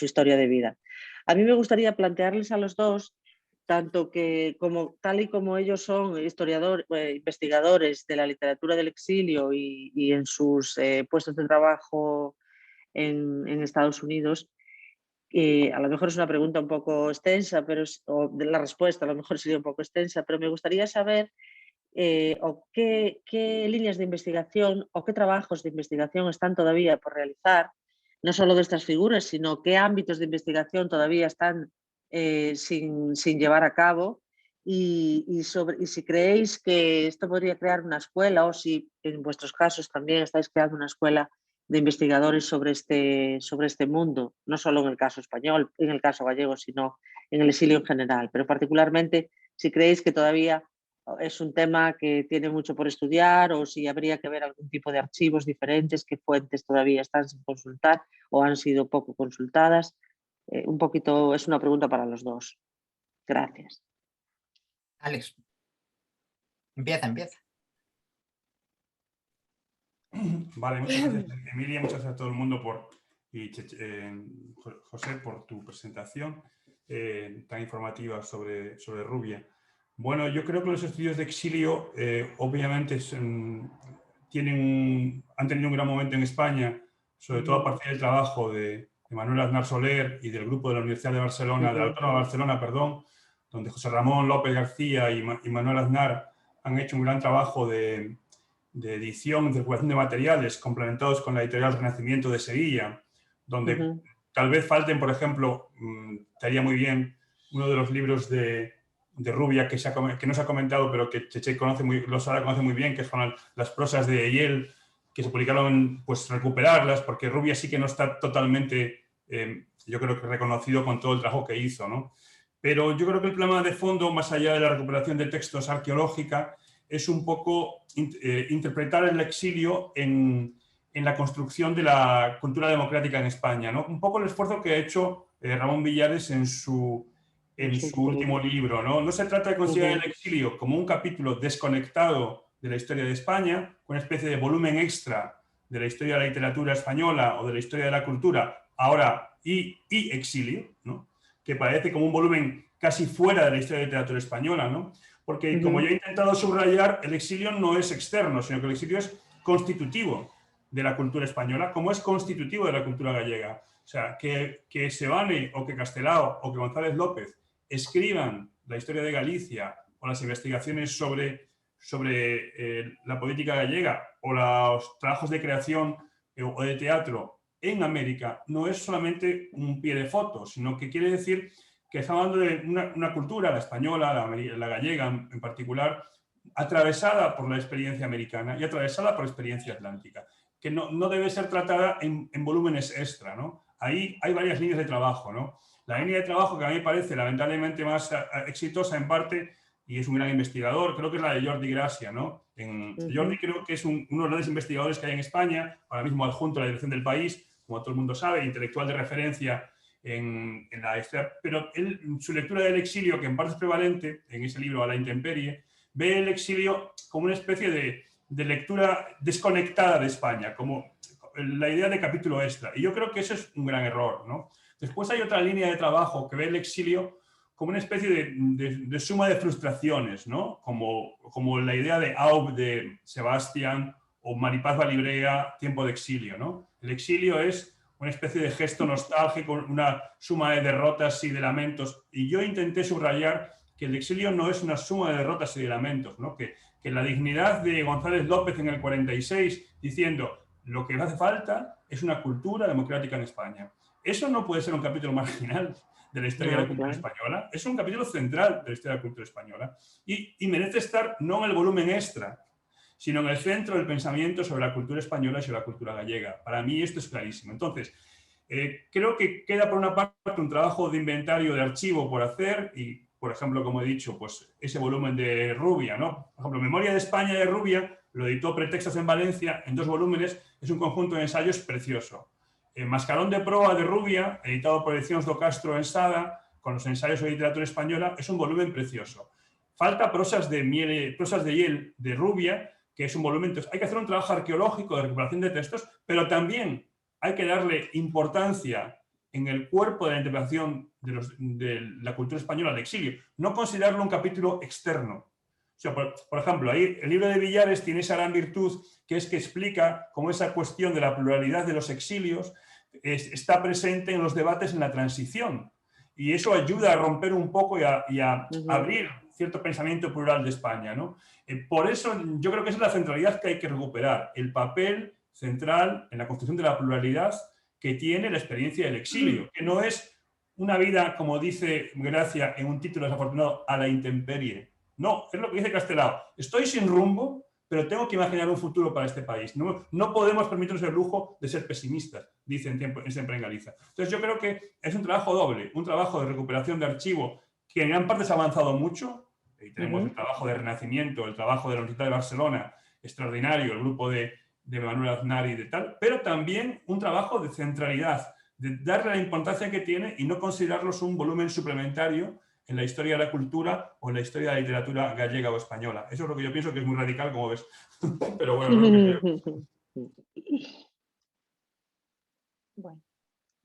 historia de vida. A mí me gustaría plantearles a los dos, tanto que tal y como ellos son investigadores de la literatura del exilio y en sus puestos de trabajo en Estados Unidos, a lo mejor es una pregunta un poco extensa, o la respuesta a lo mejor sería un poco extensa, pero me gustaría saber o qué líneas de investigación o qué trabajos de investigación están todavía por realizar, no solo de estas figuras, sino qué ámbitos de investigación todavía están sin llevar a cabo y si creéis que esto podría crear una escuela o si en vuestros casos también estáis creando una escuela de investigadores sobre este mundo, no solo en el caso español, en el caso gallego, sino en el exilio en general, pero particularmente si creéis que todavía es un tema que tiene mucho por estudiar o si habría que ver algún tipo de archivos diferentes, qué fuentes todavía están sin consultar o han sido poco consultadas. Un poquito, es una pregunta para los dos. Gracias. Alex, empieza. Vale, muchas gracias, Emilia, muchas gracias a todo el mundo y José por tu presentación tan informativa sobre Rubia. Bueno, yo creo que los estudios de exilio obviamente han tenido un gran momento en España, sobre todo a partir del trabajo de Manuel Aznar Soler y del grupo de la Universidad de Barcelona, de la Autónoma de Barcelona, perdón, donde José Ramón López García y Manuel Aznar han hecho un gran trabajo de edición, de circulación de materiales, complementados con la editorial Renacimiento de Sevilla, donde tal vez falten, por ejemplo, estaría muy bien uno de los libros de Rubia que no se ha comentado, pero que Cheche Losada conoce muy bien, que son las prosas de Eyel, que se publicaron, pues recuperarlas, porque Rubia sí que no está totalmente, yo creo que reconocido con todo el trabajo que hizo, ¿no? Pero yo creo que el problema de fondo, más allá de la recuperación de textos arqueológica, es un poco interpretar el exilio en la construcción de la cultura democrática en España, ¿no? Un poco el esfuerzo que ha hecho Ramón Villares en su último libro, ¿no? No se trata de considerar el exilio como un capítulo desconectado de la historia de España, una especie de volumen extra de la historia de la literatura española o de la historia de la cultura, ahora y exilio, ¿no? Que parece como un volumen casi fuera de la historia de la literatura española, ¿no? Porque, como yo he intentado subrayar, el exilio no es externo, sino que el exilio es constitutivo de la cultura española, como es constitutivo de la cultura gallega. O sea, que Seoane o que Castelao o que González López escriban la historia de Galicia o las investigaciones sobre la política gallega o los trabajos de creación o de teatro en América, no es solamente un pie de foto, sino que quiere decir que estamos hablando de una cultura, la española, la gallega en particular, atravesada por la experiencia americana y atravesada por la experiencia atlántica, que no debe ser tratada en volúmenes extra, ¿no? Ahí hay varias líneas de trabajo, ¿no? La línea de trabajo que a mí me parece lamentablemente más exitosa en parte, y es un gran investigador, creo que es la de Jordi Gracia, ¿no? Jordi creo que es uno de los grandes investigadores que hay en España, ahora mismo adjunto a la dirección del País, como todo el mundo sabe, intelectual de referencia en la historia, pero su lectura del exilio, que en parte es prevalente en ese libro A la intemperie, ve el exilio como una especie de lectura desconectada de España, como la idea de capítulo extra. Y yo creo que eso es un gran error, ¿no? Después hay otra línea de trabajo que ve el exilio como una especie de suma de frustraciones, ¿no? Como la idea de Aub de Sebastián o Maripaz Valibrea, Tiempo de exilio, ¿no? El exilio es una especie de gesto nostálgico, una suma de derrotas y de lamentos. Y yo intenté subrayar que el exilio no es una suma de derrotas y de lamentos, ¿no? Que la dignidad de González López en el 46, diciendo lo que hace falta es una cultura democrática en España. Eso no puede ser un capítulo marginal de la historia de la cultura española, es un capítulo central de la historia de la cultura española y merece estar no en el volumen extra, sino en el centro del pensamiento sobre la cultura española y sobre la cultura gallega. Para mí esto es clarísimo. Entonces, creo que queda por una parte un trabajo de inventario de archivo por hacer y, por ejemplo, como he dicho, pues ese volumen de Rubia, ¿no? Por ejemplo, Memoria de España de Rubia lo editó Pretextos en Valencia en 2 volúmenes, es un conjunto de ensayos precioso. Mascarón de Proa de Rubia, editado por Ediciones do Castro en Sada, con los ensayos de literatura española, es un volumen precioso. Falta Prosas de Eyel de Rubia, que es un volumen. Entonces, hay que hacer un trabajo arqueológico de recuperación de textos, pero también hay que darle importancia en el cuerpo de la interpretación de la cultura española al exilio, no considerarlo un capítulo externo. O sea, por ejemplo, ahí el libro de Villares tiene esa gran virtud, que es que explica cómo esa cuestión de la pluralidad de los exilios está presente en los debates en la transición. Y eso ayuda a romper un poco y a abrir cierto pensamiento plural de España, ¿no? Por eso yo creo que esa es la centralidad que hay que recuperar, el papel central en la construcción de la pluralidad que tiene la experiencia del exilio, que no es una vida, como dice Gracia en un título desafortunado, a la intemperie. No, es lo que dice Castelao. Estoy sin rumbo, pero tengo que imaginar un futuro para este país. No podemos permitirnos el lujo de ser pesimistas, dicen siempre en Galicia. Entonces yo creo que es un trabajo doble, un trabajo de recuperación de archivo que en gran parte se ha avanzado mucho. Ahí tenemos el trabajo de Renacimiento, el trabajo de la Universidad de Barcelona, extraordinario, el grupo de Manuel Aznar y de tal, pero también un trabajo de centralidad, de darle la importancia que tiene y no considerarlos un volumen suplementario en la historia de la cultura o en la historia de la literatura gallega o española. Eso es lo que yo pienso que es muy radical, como ves. Pero bueno, es lo que creo. Bueno,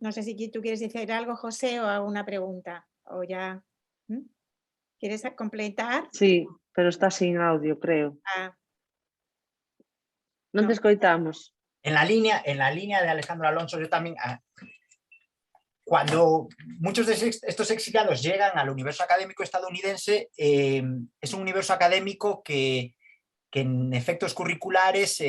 no sé si tú quieres decir algo, José, o alguna pregunta. O ya. ¿Quieres completar? Sí, pero está sin audio, creo. Non te escoitamos. En la línea de Alejandro Alonso, yo también... Cuando muchos de estos exiliados llegan al universo académico estadounidense, es un universo académico que que en efectos curriculares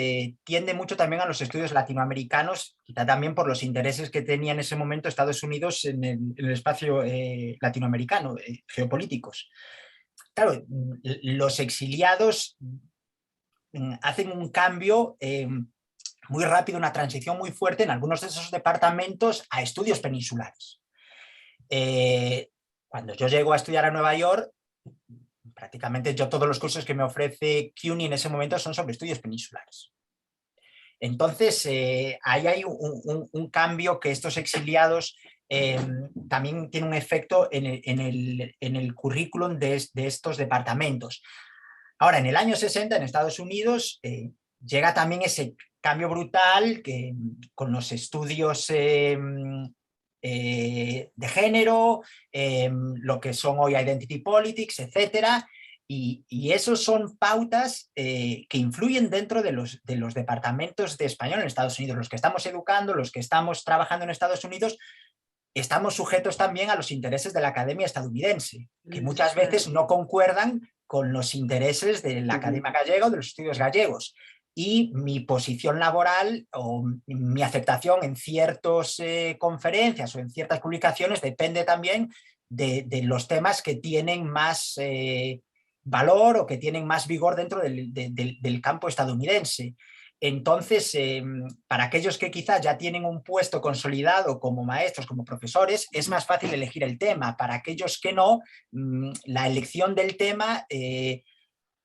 tiende mucho también a los estudios latinoamericanos, quizá también por los intereses que tenía en ese momento Estados Unidos en el espacio latinoamericano, geopolíticos. Claro, los exiliados hacen un cambio muy rápido, una transición muy fuerte en algunos de esos departamentos a estudios peninsulares. Cuando yo llego a estudiar a Nueva York, prácticamente yo todos los cursos que me ofrece CUNY en ese momento son sobre estudios peninsulares. Entonces, ahí hay un cambio que estos exiliados también tienen un efecto en el currículum de estos departamentos. Ahora, en el año 60, en Estados Unidos, llega también ese cambio brutal que, con los estudios de género, lo que son hoy identity politics, etcétera, y esos son pautas que influyen dentro de los departamentos de español en Estados Unidos. Los que estamos educando, los que estamos trabajando en Estados Unidos, estamos sujetos también a los intereses de la academia estadounidense, que muchas veces no concuerdan con los intereses de la academia gallega o de los estudios gallegos. Y mi posición laboral o mi aceptación en ciertas conferencias o en ciertas publicaciones depende también de los temas que tienen más valor o que tienen más vigor dentro del campo estadounidense. Entonces, para aquellos que quizás ya tienen un puesto consolidado como maestros, como profesores, es más fácil elegir el tema. Para aquellos que no, la elección del tema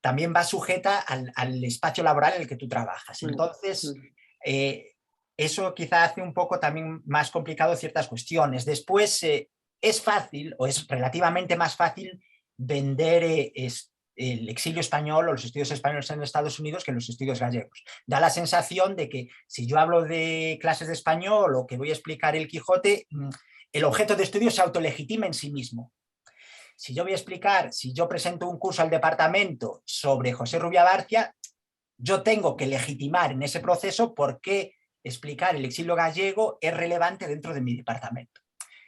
también va sujeta al espacio laboral en el que tú trabajas. Entonces, eso quizá hace un poco también más complicado ciertas cuestiones. Después, es fácil, o es relativamente más fácil, vender el exilio español o los estudios españoles en Estados Unidos que los estudios gallegos. Da la sensación de que si yo hablo de clases de español o que voy a explicar el Quijote, el objeto de estudio se autolegitima en sí mismo. Si yo voy a explicar, si yo presento un curso al departamento sobre José Rubia Barcia, yo tengo que legitimar en ese proceso por qué explicar el exilio gallego es relevante dentro de mi departamento.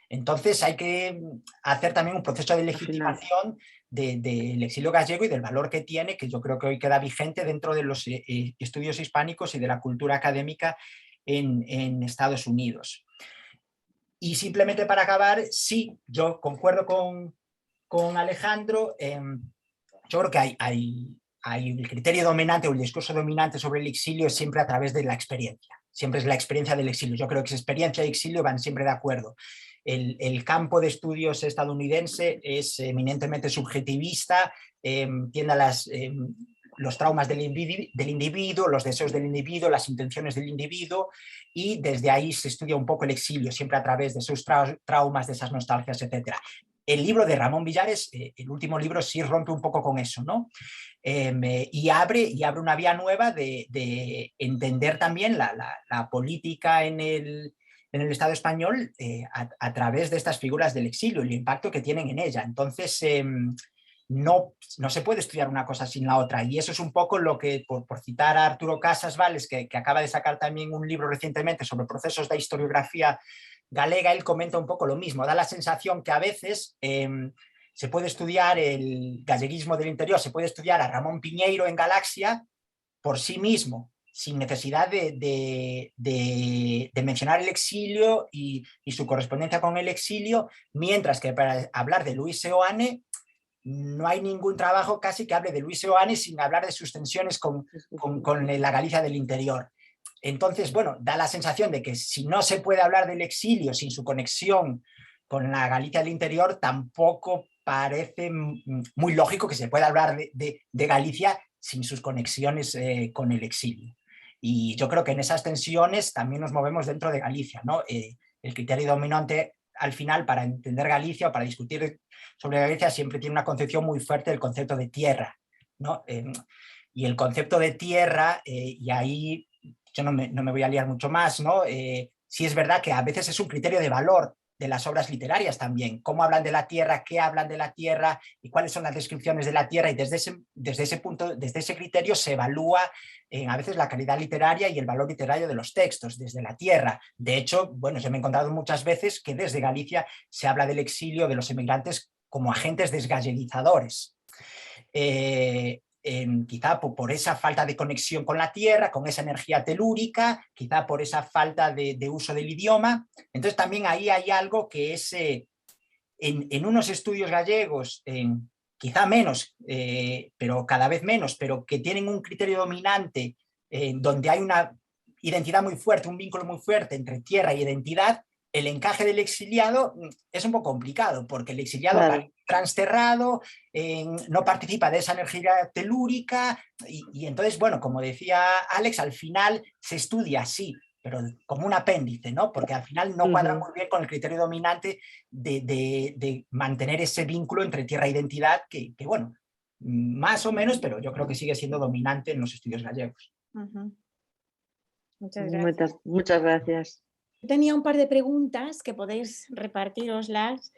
Entonces hay que hacer también un proceso de legitimación del exilio gallego y del valor que tiene, que yo creo que hoy queda vigente dentro de los estudios hispánicos y de la cultura académica en Estados Unidos. Y simplemente para acabar, sí, yo concuerdo con Alejandro. Yo creo que hay el criterio dominante o el discurso dominante sobre el exilio es siempre a través de la experiencia. Siempre es la experiencia del exilio. Yo creo que experiencia y exilio van siempre de acuerdo. El campo de estudios estadounidense es eminentemente subjetivista, tiende a los traumas del individuo, los deseos del individuo, las intenciones del individuo, y desde ahí se estudia un poco el exilio, siempre a través de esos traumas, de esas nostalgias, etc. El libro de Ramón Villares, el último libro, sí rompe un poco con eso, ¿no? Y abre una vía nueva de entender también la política en el Estado español a través de estas figuras del exilio y el impacto que tienen en ella. Entonces, no se puede estudiar una cosa sin la otra, y eso es un poco lo que, por citar a Arturo Casas Vales, que acaba de sacar también un libro recientemente sobre procesos de historiografía galega, él comenta un poco lo mismo. Da la sensación que a veces se puede estudiar el galleguismo del interior, se puede estudiar a Ramón Piñeiro en Galaxia por sí mismo, sin necesidad de mencionar el exilio y su correspondencia con el exilio, mientras que para hablar de Luis Seoane no hay ningún trabajo casi que hable de Luis Seoane sin hablar de sus tensiones con la Galicia del interior. Entonces, bueno, da la sensación de que si no se puede hablar del exilio sin su conexión con la Galicia del interior, tampoco parece muy lógico que se pueda hablar de Galicia sin sus conexiones con el exilio. Y yo creo que en esas tensiones también nos movemos dentro de Galicia, ¿no? El criterio dominante al final para entender Galicia o para discutir sobre Galicia siempre tiene una concepción muy fuerte del concepto de tierra, ¿no? Y el concepto de tierra, y ahí yo no me voy a liar mucho más, ¿no? Sí es verdad que a veces es un criterio de valor de las obras literarias también, cómo hablan de la tierra, qué hablan de la tierra y cuáles son las descripciones de la tierra, y desde ese criterio se evalúa a veces la calidad literaria y el valor literario de los textos, desde la tierra. De hecho, bueno, yo me he encontrado muchas veces que desde Galicia se habla del exilio de los emigrantes como agentes desgalleguizadores. quizá por esa falta de conexión con la tierra, con esa energía telúrica, quizá por esa falta de uso del idioma. Entonces también ahí hay algo que es, en unos estudios gallegos, quizá menos, pero cada vez menos, pero que tienen un criterio dominante donde hay una identidad muy fuerte, un vínculo muy fuerte entre tierra y identidad, el encaje del exiliado es un poco complicado, porque el exiliado Claro. va transterrado, no participa de esa energía telúrica, y entonces, bueno, como decía Alex, al final se estudia, sí, pero como un apéndice, ¿no? Porque al final no cuadra muy bien con el criterio dominante de mantener ese vínculo entre tierra e identidad, que, bueno, más o menos, pero yo creo que sigue siendo dominante en los estudios gallegos. Muchas gracias. Muchas gracias. Tenía un par de preguntas que podéis repartiroslas.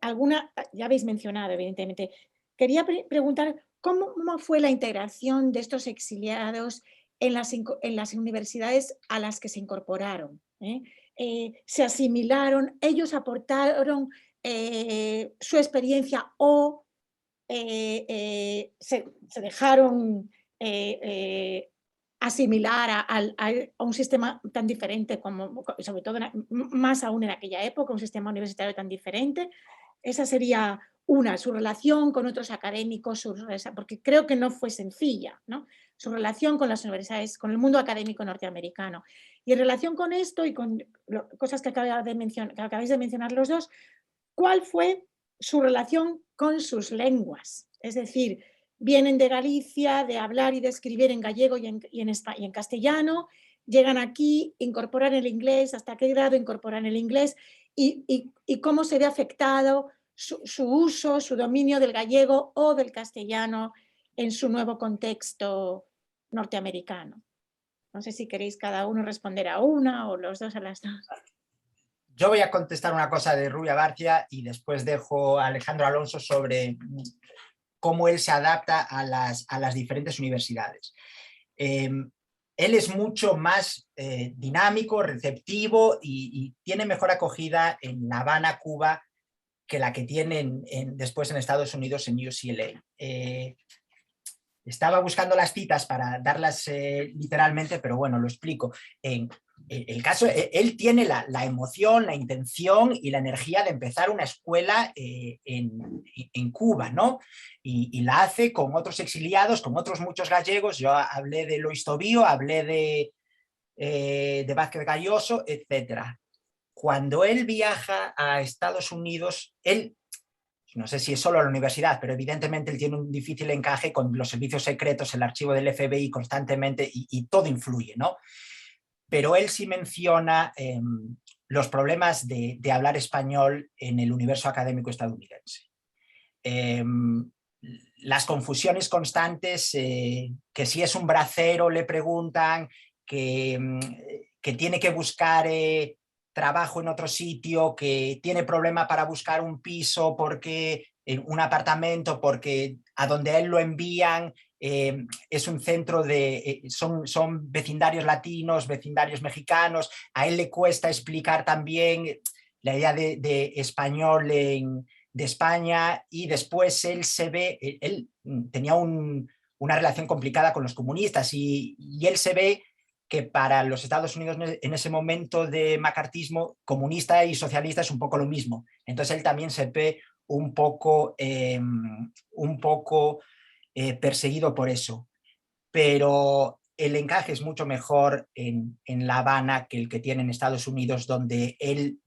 Alguna ya habéis mencionado, evidentemente. Quería preguntar cómo fue la integración de estos exiliados en las universidades a las que se incorporaron. ¿Se asimilaron? ¿Ellos aportaron su experiencia o se dejaron asimilar a un sistema tan diferente, como, sobre todo más aún en aquella época, un sistema universitario tan diferente? Esa sería una, su relación con otros académicos, porque creo que no fue sencilla, ¿no? Su relación con las universidades, con el mundo académico norteamericano. Y en relación con esto y con cosas que acabáis de mencionar los dos, ¿cuál fue su relación con sus lenguas? Es decir, vienen de Galicia, de hablar y de escribir en gallego y en castellano, llegan aquí, incorporan el inglés, hasta qué grado incorporan el inglés y cómo se ve afectado su uso, su dominio del gallego o del castellano en su nuevo contexto norteamericano. No sé si queréis cada uno responder a una o los dos a las dos. Yo voy a contestar una cosa de Rubia Barcia y después dejo a Alejandro Alonso sobre cómo él se adapta a las diferentes universidades. Él es mucho más dinámico, receptivo y tiene mejor acogida en La Habana, Cuba, que la que tiene después en Estados Unidos, en UCLA. Estaba buscando las citas para darlas literalmente, pero bueno, lo explico. El caso, él tiene la emoción, la intención y la energía de empezar una escuela en Cuba, ¿no? Y la hace con otros exiliados, con otros muchos gallegos. Yo hablé de Lois Tobío, hablé de Vázquez Galloso, etc. Cuando él viaja a Estados Unidos, él, no sé si es solo la universidad, pero evidentemente él tiene un difícil encaje con los servicios secretos, el archivo del FBI constantemente y todo influye, ¿no? Pero él sí menciona los problemas de hablar español en el universo académico estadounidense. Las confusiones constantes, que si es un bracero le preguntan, que tiene que buscar trabajo en otro sitio, que tiene problema para buscar un piso, un apartamento, porque a donde a él lo envían es un centro son vecindarios latinos, vecindarios mexicanos. A él le cuesta explicar también la idea de español de España, y después él tenía una relación complicada con los comunistas y él se ve que para los Estados Unidos en ese momento de macartismo, comunista y socialista es un poco lo mismo. Entonces él también se ve un poco perseguido por eso. Pero el encaje es mucho mejor en La Habana que el que tiene en Estados Unidos, donde él,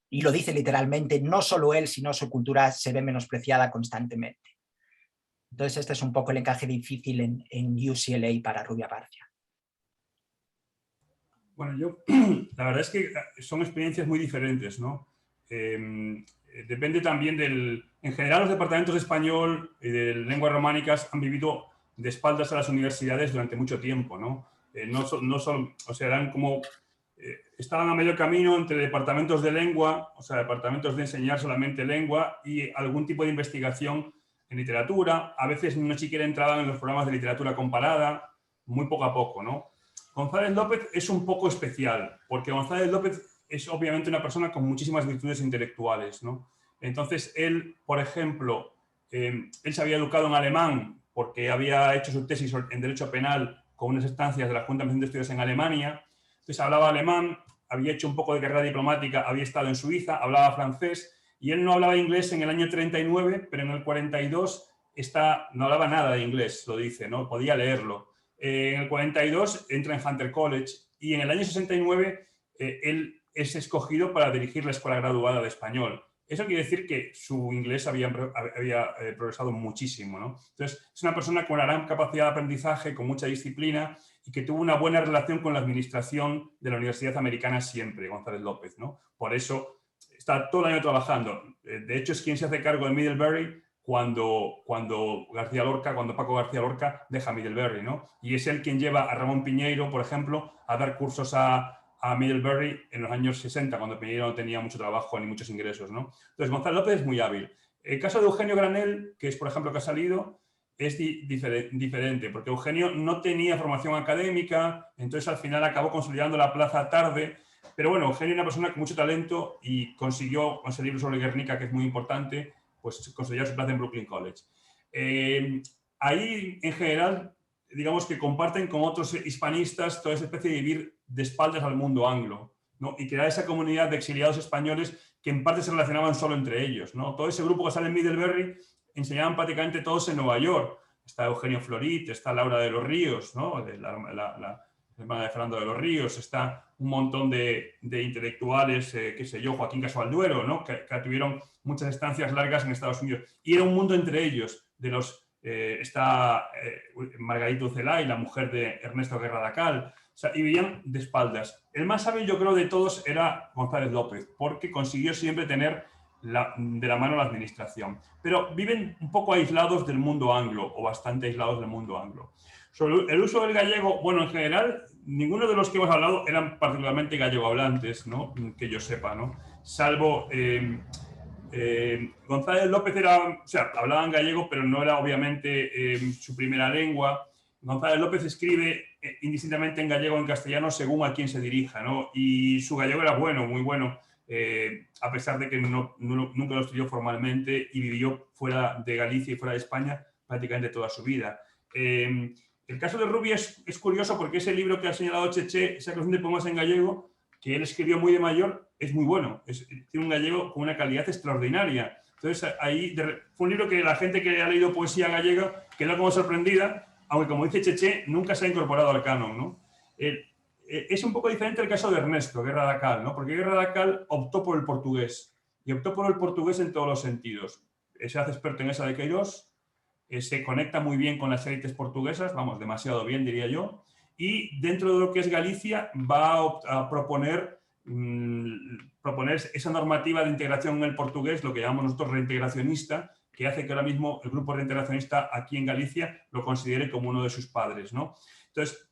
y lo dice literalmente, no solo él, sino su cultura se ve menospreciada constantemente. Entonces este es un poco el encaje difícil en UCLA para Rubia Barcia. Bueno, la verdad es que son experiencias muy diferentes, ¿no? Depende también en general los departamentos de español y de lenguas románicas han vivido de espaldas a las universidades durante mucho tiempo, ¿no? O sea, eran como, estaban a medio camino entre departamentos de lengua, o sea, departamentos de enseñar solamente lengua y algún tipo de investigación en literatura. A veces ni siquiera entraban en los programas de literatura comparada, muy poco a poco, ¿no? González López es un poco especial, porque González López es obviamente una persona con muchísimas virtudes intelectuales, ¿no? Entonces, él, por ejemplo, él se había educado en alemán porque había hecho su tesis en Derecho Penal con unas estancias de la Junta de Estudios en Alemania. Entonces hablaba alemán, había hecho un poco de carrera diplomática, había estado en Suiza, hablaba francés, y él no hablaba inglés en el año 39, pero en el 42 no hablaba nada de inglés, lo dice, ¿no? Podía leerlo. En el 42 entra en Hunter College y en el año 69 él es escogido para dirigir la Escuela Graduada de Español. Eso quiere decir que su inglés había progresado muchísimo, ¿no? Entonces, es una persona con una gran capacidad de aprendizaje, con mucha disciplina y que tuvo una buena relación con la administración de la Universidad Americana siempre, González López, ¿no? Por eso está todo el año trabajando. De hecho, es quien se hace cargo de Middlebury cuando Paco García Lorca deja Middlebury, ¿no? Y es él quien lleva a Ramón Piñeiro, por ejemplo, a dar cursos a Middlebury en los años 60, cuando Piñeiro no tenía mucho trabajo ni muchos ingresos, ¿no? Entonces, González López es muy hábil. El caso de Eugenio Granell, que es, por ejemplo, que ha salido, es diferente, porque Eugenio no tenía formación académica, entonces al final acabó consolidando la plaza tarde, pero bueno, Eugenio es una persona con mucho talento y consiguió, con ese libro sobre Guernica, que es muy importante, pues consolidar su plaza en Brooklyn College. Ahí, en general, digamos que comparten con otros hispanistas toda esa especie de vivir de espaldas al mundo anglo, ¿no? Y crear esa comunidad de exiliados españoles que en parte se relacionaban solo entre ellos, ¿no? Todo ese grupo que sale en Middlebury enseñaban prácticamente todos en Nueva York. Está Eugenio Florit, está Laura de los Ríos, ¿no? La hermana de Fernando de los Ríos, está un montón de intelectuales, qué sé yo, Joaquín Casualduero, ¿no? Que tuvieron muchas estancias largas en Estados Unidos. Y era un mundo entre ellos, está Margarita Ucelay, la mujer de Ernesto Guerra Dacal, o sea, y vivían de espaldas. El más hábil, yo creo, de todos era González López, porque consiguió siempre tener de la mano la administración. Pero viven un poco aislados del mundo anglo, o bastante aislados del mundo anglo. Sobre el uso del gallego, bueno, en general, ninguno de los que hemos hablado eran particularmente gallegohablantes, ¿no? Que yo sepa, ¿no? Salvo González López hablaban gallego, pero no era obviamente su primera lengua. González López escribe indistintamente en gallego o en castellano según a quién se dirija, ¿no? Y su gallego era bueno, muy bueno, a pesar de que nunca lo estudió formalmente y vivió fuera de Galicia y fuera de España prácticamente toda su vida. El caso de Rubia es curioso porque ese libro que ha señalado Cheche, esa colección de poemas en gallego, que él escribió muy de mayor, es muy bueno. Tiene un gallego con una calidad extraordinaria. Entonces, ahí fue un libro que la gente que ha leído poesía gallega quedó como sorprendida, aunque, como dice Cheche, nunca se ha incorporado al canon, ¿no? Es un poco diferente el caso de Ernesto Guerra Dacal, ¿no? Porque Guerra Dacal optó por el portugués, y optó por el portugués en todos los sentidos. Se hace experto en esa de Queiroz, se conecta muy bien con las élites portuguesas, vamos, demasiado bien, diría yo, y dentro de lo que es Galicia va a proponer esa normativa de integración en el portugués, lo que llamamos nosotros reintegracionista, que hace que ahora mismo el grupo reintegracionista aquí en Galicia lo considere como uno de sus padres, ¿no? Entonces,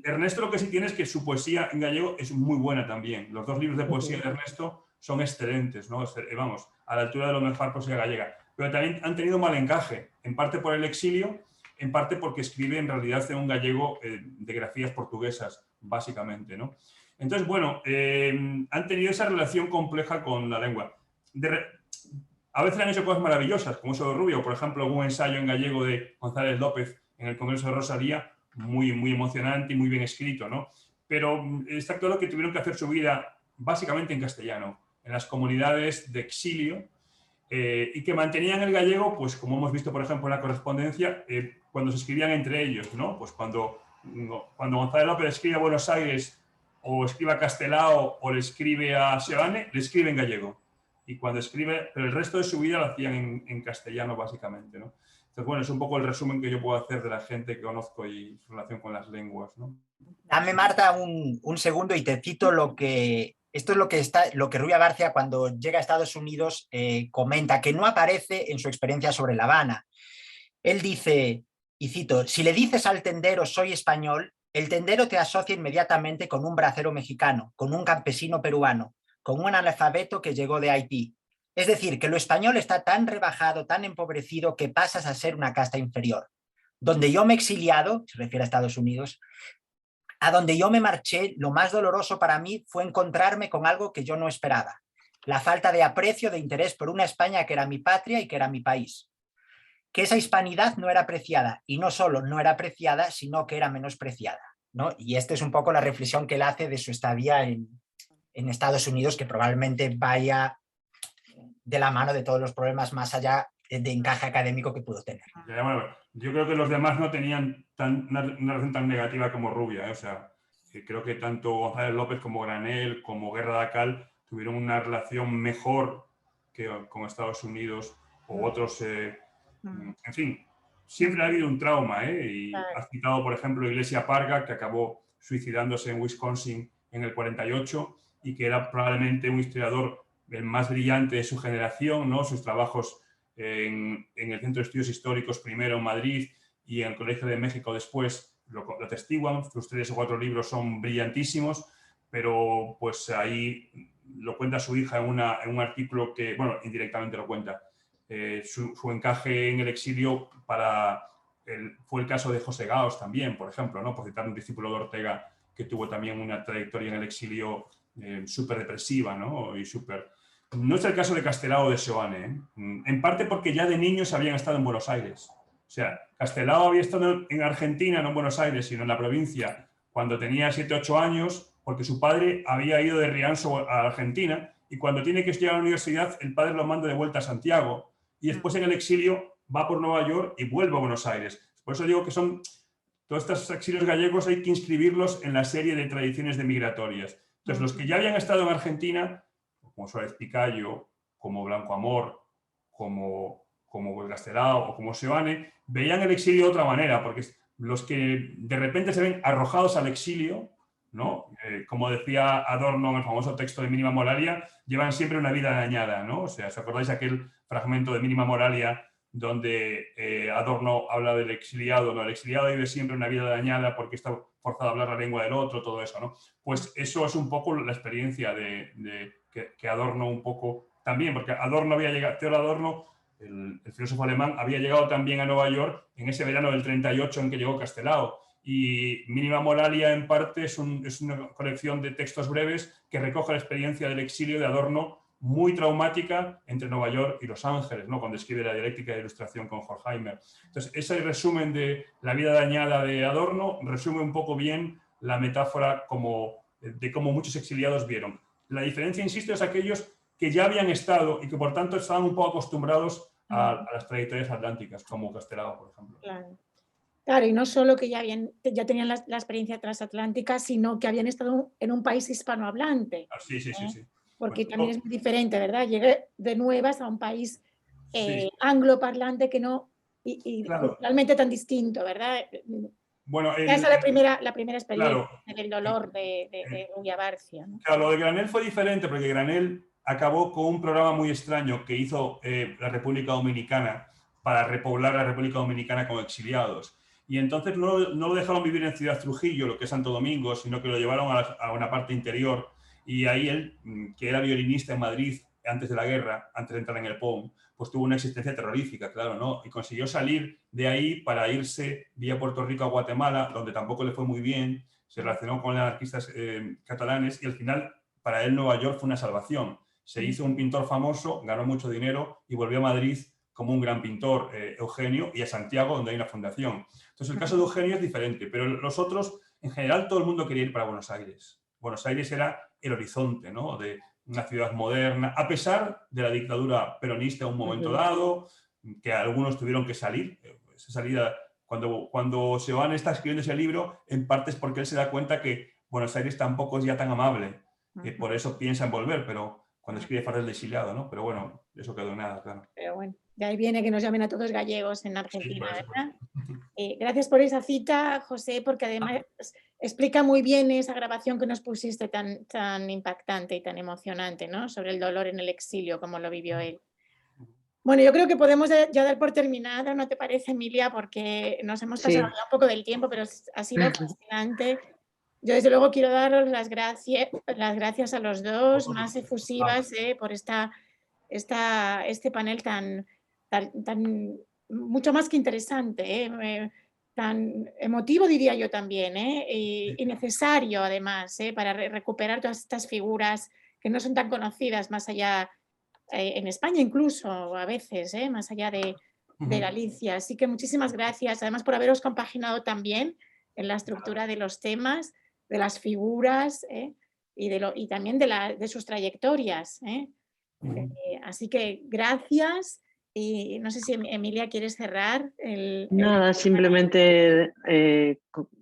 Ernesto lo que sí tiene es que su poesía en gallego es muy buena también. Los dos libros de poesía de Ernesto son excelentes, ¿no? Vamos, a la altura de lo mejor poesía gallega. Pero también han tenido mal encaje, en parte por el exilio, en parte porque escribe en realidad en un gallego de grafías portuguesas, básicamente, ¿no? Entonces, bueno, han tenido esa relación compleja con la lengua. A veces han hecho cosas maravillosas, como eso de Rubio, por ejemplo, un ensayo en gallego de González López en el Congreso de Rosalía, muy, muy emocionante y muy bien escrito, ¿no? Pero está claro que tuvieron que hacer su vida básicamente en castellano, en las comunidades de exilio, y que mantenían el gallego, pues como hemos visto, por ejemplo, en la correspondencia, cuando se escribían entre ellos, ¿no? Pues cuando González López escribe a Buenos Aires, o escribe a Castelao, o le escribe a Seoane, le escribe en gallego. Y cuando escribe, pero el resto de su vida lo hacían en castellano, básicamente, ¿no? Entonces, bueno, es un poco el resumen que yo puedo hacer de la gente que conozco y su relación con las lenguas, ¿no? Dame, Marta, un segundo y te cito esto es lo que Rubia García, cuando llega a Estados Unidos, comenta, que no aparece en su experiencia sobre La Habana. Él dice, y cito, si le dices al tendero soy español, el tendero te asocia inmediatamente con un bracero mexicano, con un campesino peruano, con un analfabeto que llegó de Haití. Es decir, que lo español está tan rebajado, tan empobrecido, que pasas a ser una casta inferior. Donde yo me he exiliado, se refiere a Estados Unidos, a donde yo me marché, lo más doloroso para mí fue encontrarme con algo que yo no esperaba. La falta de aprecio, de interés por una España que era mi patria y que era mi país. que esa hispanidad no era apreciada, y no solo no era apreciada, sino que era menospreciada, ¿no? Y esta es un poco la reflexión que él hace de su estadía en Estados Unidos, que probablemente vaya de la mano de todos los problemas más allá de encaje académico que pudo tener. Bueno, yo creo que los demás no tenían una relación tan negativa como Rubia, ¿eh? O sea, que creo que tanto González López como Granell, como Guerra de Cal tuvieron una relación mejor que con Estados Unidos o otros. En fin, siempre ha habido un trauma, ¿eh? Y has citado, por ejemplo, Iglesia Parga, que acabó suicidándose en Wisconsin en el 48 y que era probablemente un historiador el más brillante de su generación, ¿no? Sus trabajos en el Centro de Estudios Históricos primero en Madrid y en el Colegio de México después lo atestiguan. Sus 3 o 4 libros son brillantísimos, pero pues ahí lo cuenta su hija en un artículo que, bueno, indirectamente lo cuenta. Su encaje en el exilio fue el caso de José Gaos también, por ejemplo, ¿no? Por citar un discípulo de Ortega que tuvo también una trayectoria en el exilio súper depresiva, ¿no? Y súper... No es el caso de Castelao o de Seoane, ¿eh? En parte porque ya de niños habían estado en Buenos Aires. O sea, Castelao había estado en Argentina, no en Buenos Aires, sino en la provincia, cuando tenía 7 o 8 años, porque su padre había ido de Rianzo a Argentina y cuando tiene que estudiar a la universidad, el padre lo manda de vuelta a Santiago y después en el exilio va por Nueva York y vuelve a Buenos Aires. Por eso digo que son todos estos exilios gallegos hay que inscribirlos en la serie de tradiciones de migratorias. Entonces, los que ya habían estado en Argentina, como Suárez Picayo, como Blanco Amor, como Castelao o como Seoane, veían el exilio de otra manera, porque los que de repente se ven arrojados al exilio, ¿no? Como decía Adorno en el famoso texto de Mínima Moralia, llevan siempre una vida dañada, ¿no? O sea, ¿os acordáis de aquel fragmento de Mínima Moralia donde Adorno habla del exiliado? ¿No? El exiliado vive siempre una vida dañada porque está forzado a hablar la lengua del otro, todo eso, ¿no? Pues eso es un poco la experiencia que Adorno un poco también, porque Adorno había llegado, Theodor Adorno, el filósofo alemán, había llegado también a Nueva York en ese verano del 38 en que llegó Castelao. Y Mínima Moralia, en parte, es una colección de textos breves que recoge la experiencia del exilio de Adorno, muy traumática entre Nueva York y Los Ángeles, ¿no? Cuando escribe la dialéctica de ilustración con Horkheimer. Entonces, ese resumen de la vida dañada de Adorno resume un poco bien la metáfora de cómo muchos exiliados vieron. La diferencia, insisto, es aquellos que ya habían estado y que, por tanto, estaban un poco acostumbrados a las trayectorias atlánticas, como Castelao, por ejemplo. Claro, y no solo que ya tenían la experiencia transatlántica, sino que habían estado en un país hispanohablante. Sí. Porque también es muy diferente, ¿verdad? Llegué de nuevas a un país angloparlante que no, y claro, culturalmente tan distinto, ¿verdad? Bueno, esa es la primera experiencia del dolor de Rubia Barcia, ¿no? Claro, lo de Granell fue diferente porque Granell acabó con un programa muy extraño que hizo la República Dominicana para repoblar la República Dominicana con exiliados. Y entonces no lo dejaron vivir en Ciudad Trujillo, lo que es Santo Domingo, sino que lo llevaron a una parte interior. Y ahí él, que era violinista en Madrid antes de la guerra, antes de entrar en el POM, pues tuvo una existencia terrorífica, claro, ¿no? Y consiguió salir de ahí para irse vía Puerto Rico a Guatemala, donde tampoco le fue muy bien. Se relacionó con anarquistas catalanes y al final para él Nueva York fue una salvación. Se hizo un pintor famoso, ganó mucho dinero y volvió a Madrid como un gran pintor, Eugenio, y a Santiago, donde hay una fundación. Entonces el caso de Eugenio es diferente, pero los otros, en general, todo el mundo quería ir para Buenos Aires. Buenos Aires era el horizonte, ¿no? De una ciudad moderna, a pesar de la dictadura peronista en un momento dado, que algunos tuvieron que salir. Esa salida, cuando Seoane está escribiendo ese libro, en parte es porque él se da cuenta que Buenos Aires tampoco es ya tan amable, que por eso piensa en volver, pero cuando escribe Farrell de exiliado, ¿no? Pero bueno, eso quedó en nada, claro. Pero bueno, de ahí viene que nos llamen a todos gallegos en Argentina, Sí, ¿verdad? Gracias por esa cita, José, porque además explica muy bien esa grabación que nos pusiste tan impactante y tan emocionante, ¿no? Sobre el dolor en el exilio, como lo vivió él. Bueno, yo creo que podemos ya dar por terminada, ¿no te parece, Emilia? Porque nos hemos pasado ya un poco del tiempo, pero ha sido fascinante. Yo, desde luego, quiero daros las gracias a los dos, más efusivas, por este panel tan mucho más que interesante, tan emotivo, diría yo también, y necesario, además, para recuperar todas estas figuras que no son tan conocidas más allá, en España incluso, a veces, más allá de de Galicia. Así que muchísimas gracias, además por haberos compaginado también en la estructura de los temas, de las figuras y también de sus trayectorias. Así que gracias y no sé si Emilia quieres cerrar. Nada, simplemente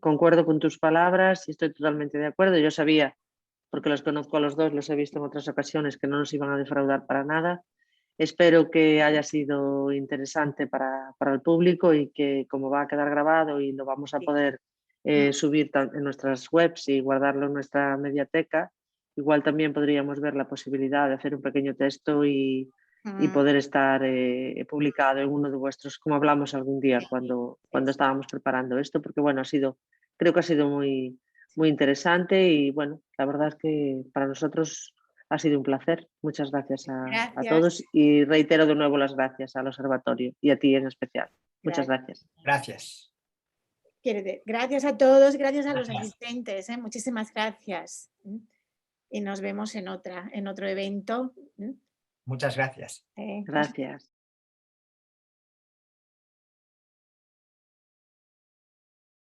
concuerdo con tus palabras y estoy totalmente de acuerdo. Yo sabía, porque los conozco a los dos, los he visto en otras ocasiones, que no nos iban a defraudar para nada. Espero que haya sido interesante para el público y que, como va a quedar grabado y lo vamos a poder subir en nuestras webs y guardarlo en nuestra mediateca, igual también podríamos ver la posibilidad de hacer un pequeño texto y poder estar publicado en uno de vuestros, como hablamos algún día cuando estábamos preparando esto, porque bueno, creo que ha sido muy interesante y bueno, la verdad es que para nosotros ha sido un placer. Muchas gracias a todos y reitero de nuevo las gracias al observatorio y a ti en especial. Muchas gracias. Gracias. Gracias a todos, gracias a los asistentes, muchísimas gracias. Y nos vemos en otro evento. Muchas gracias. Gracias.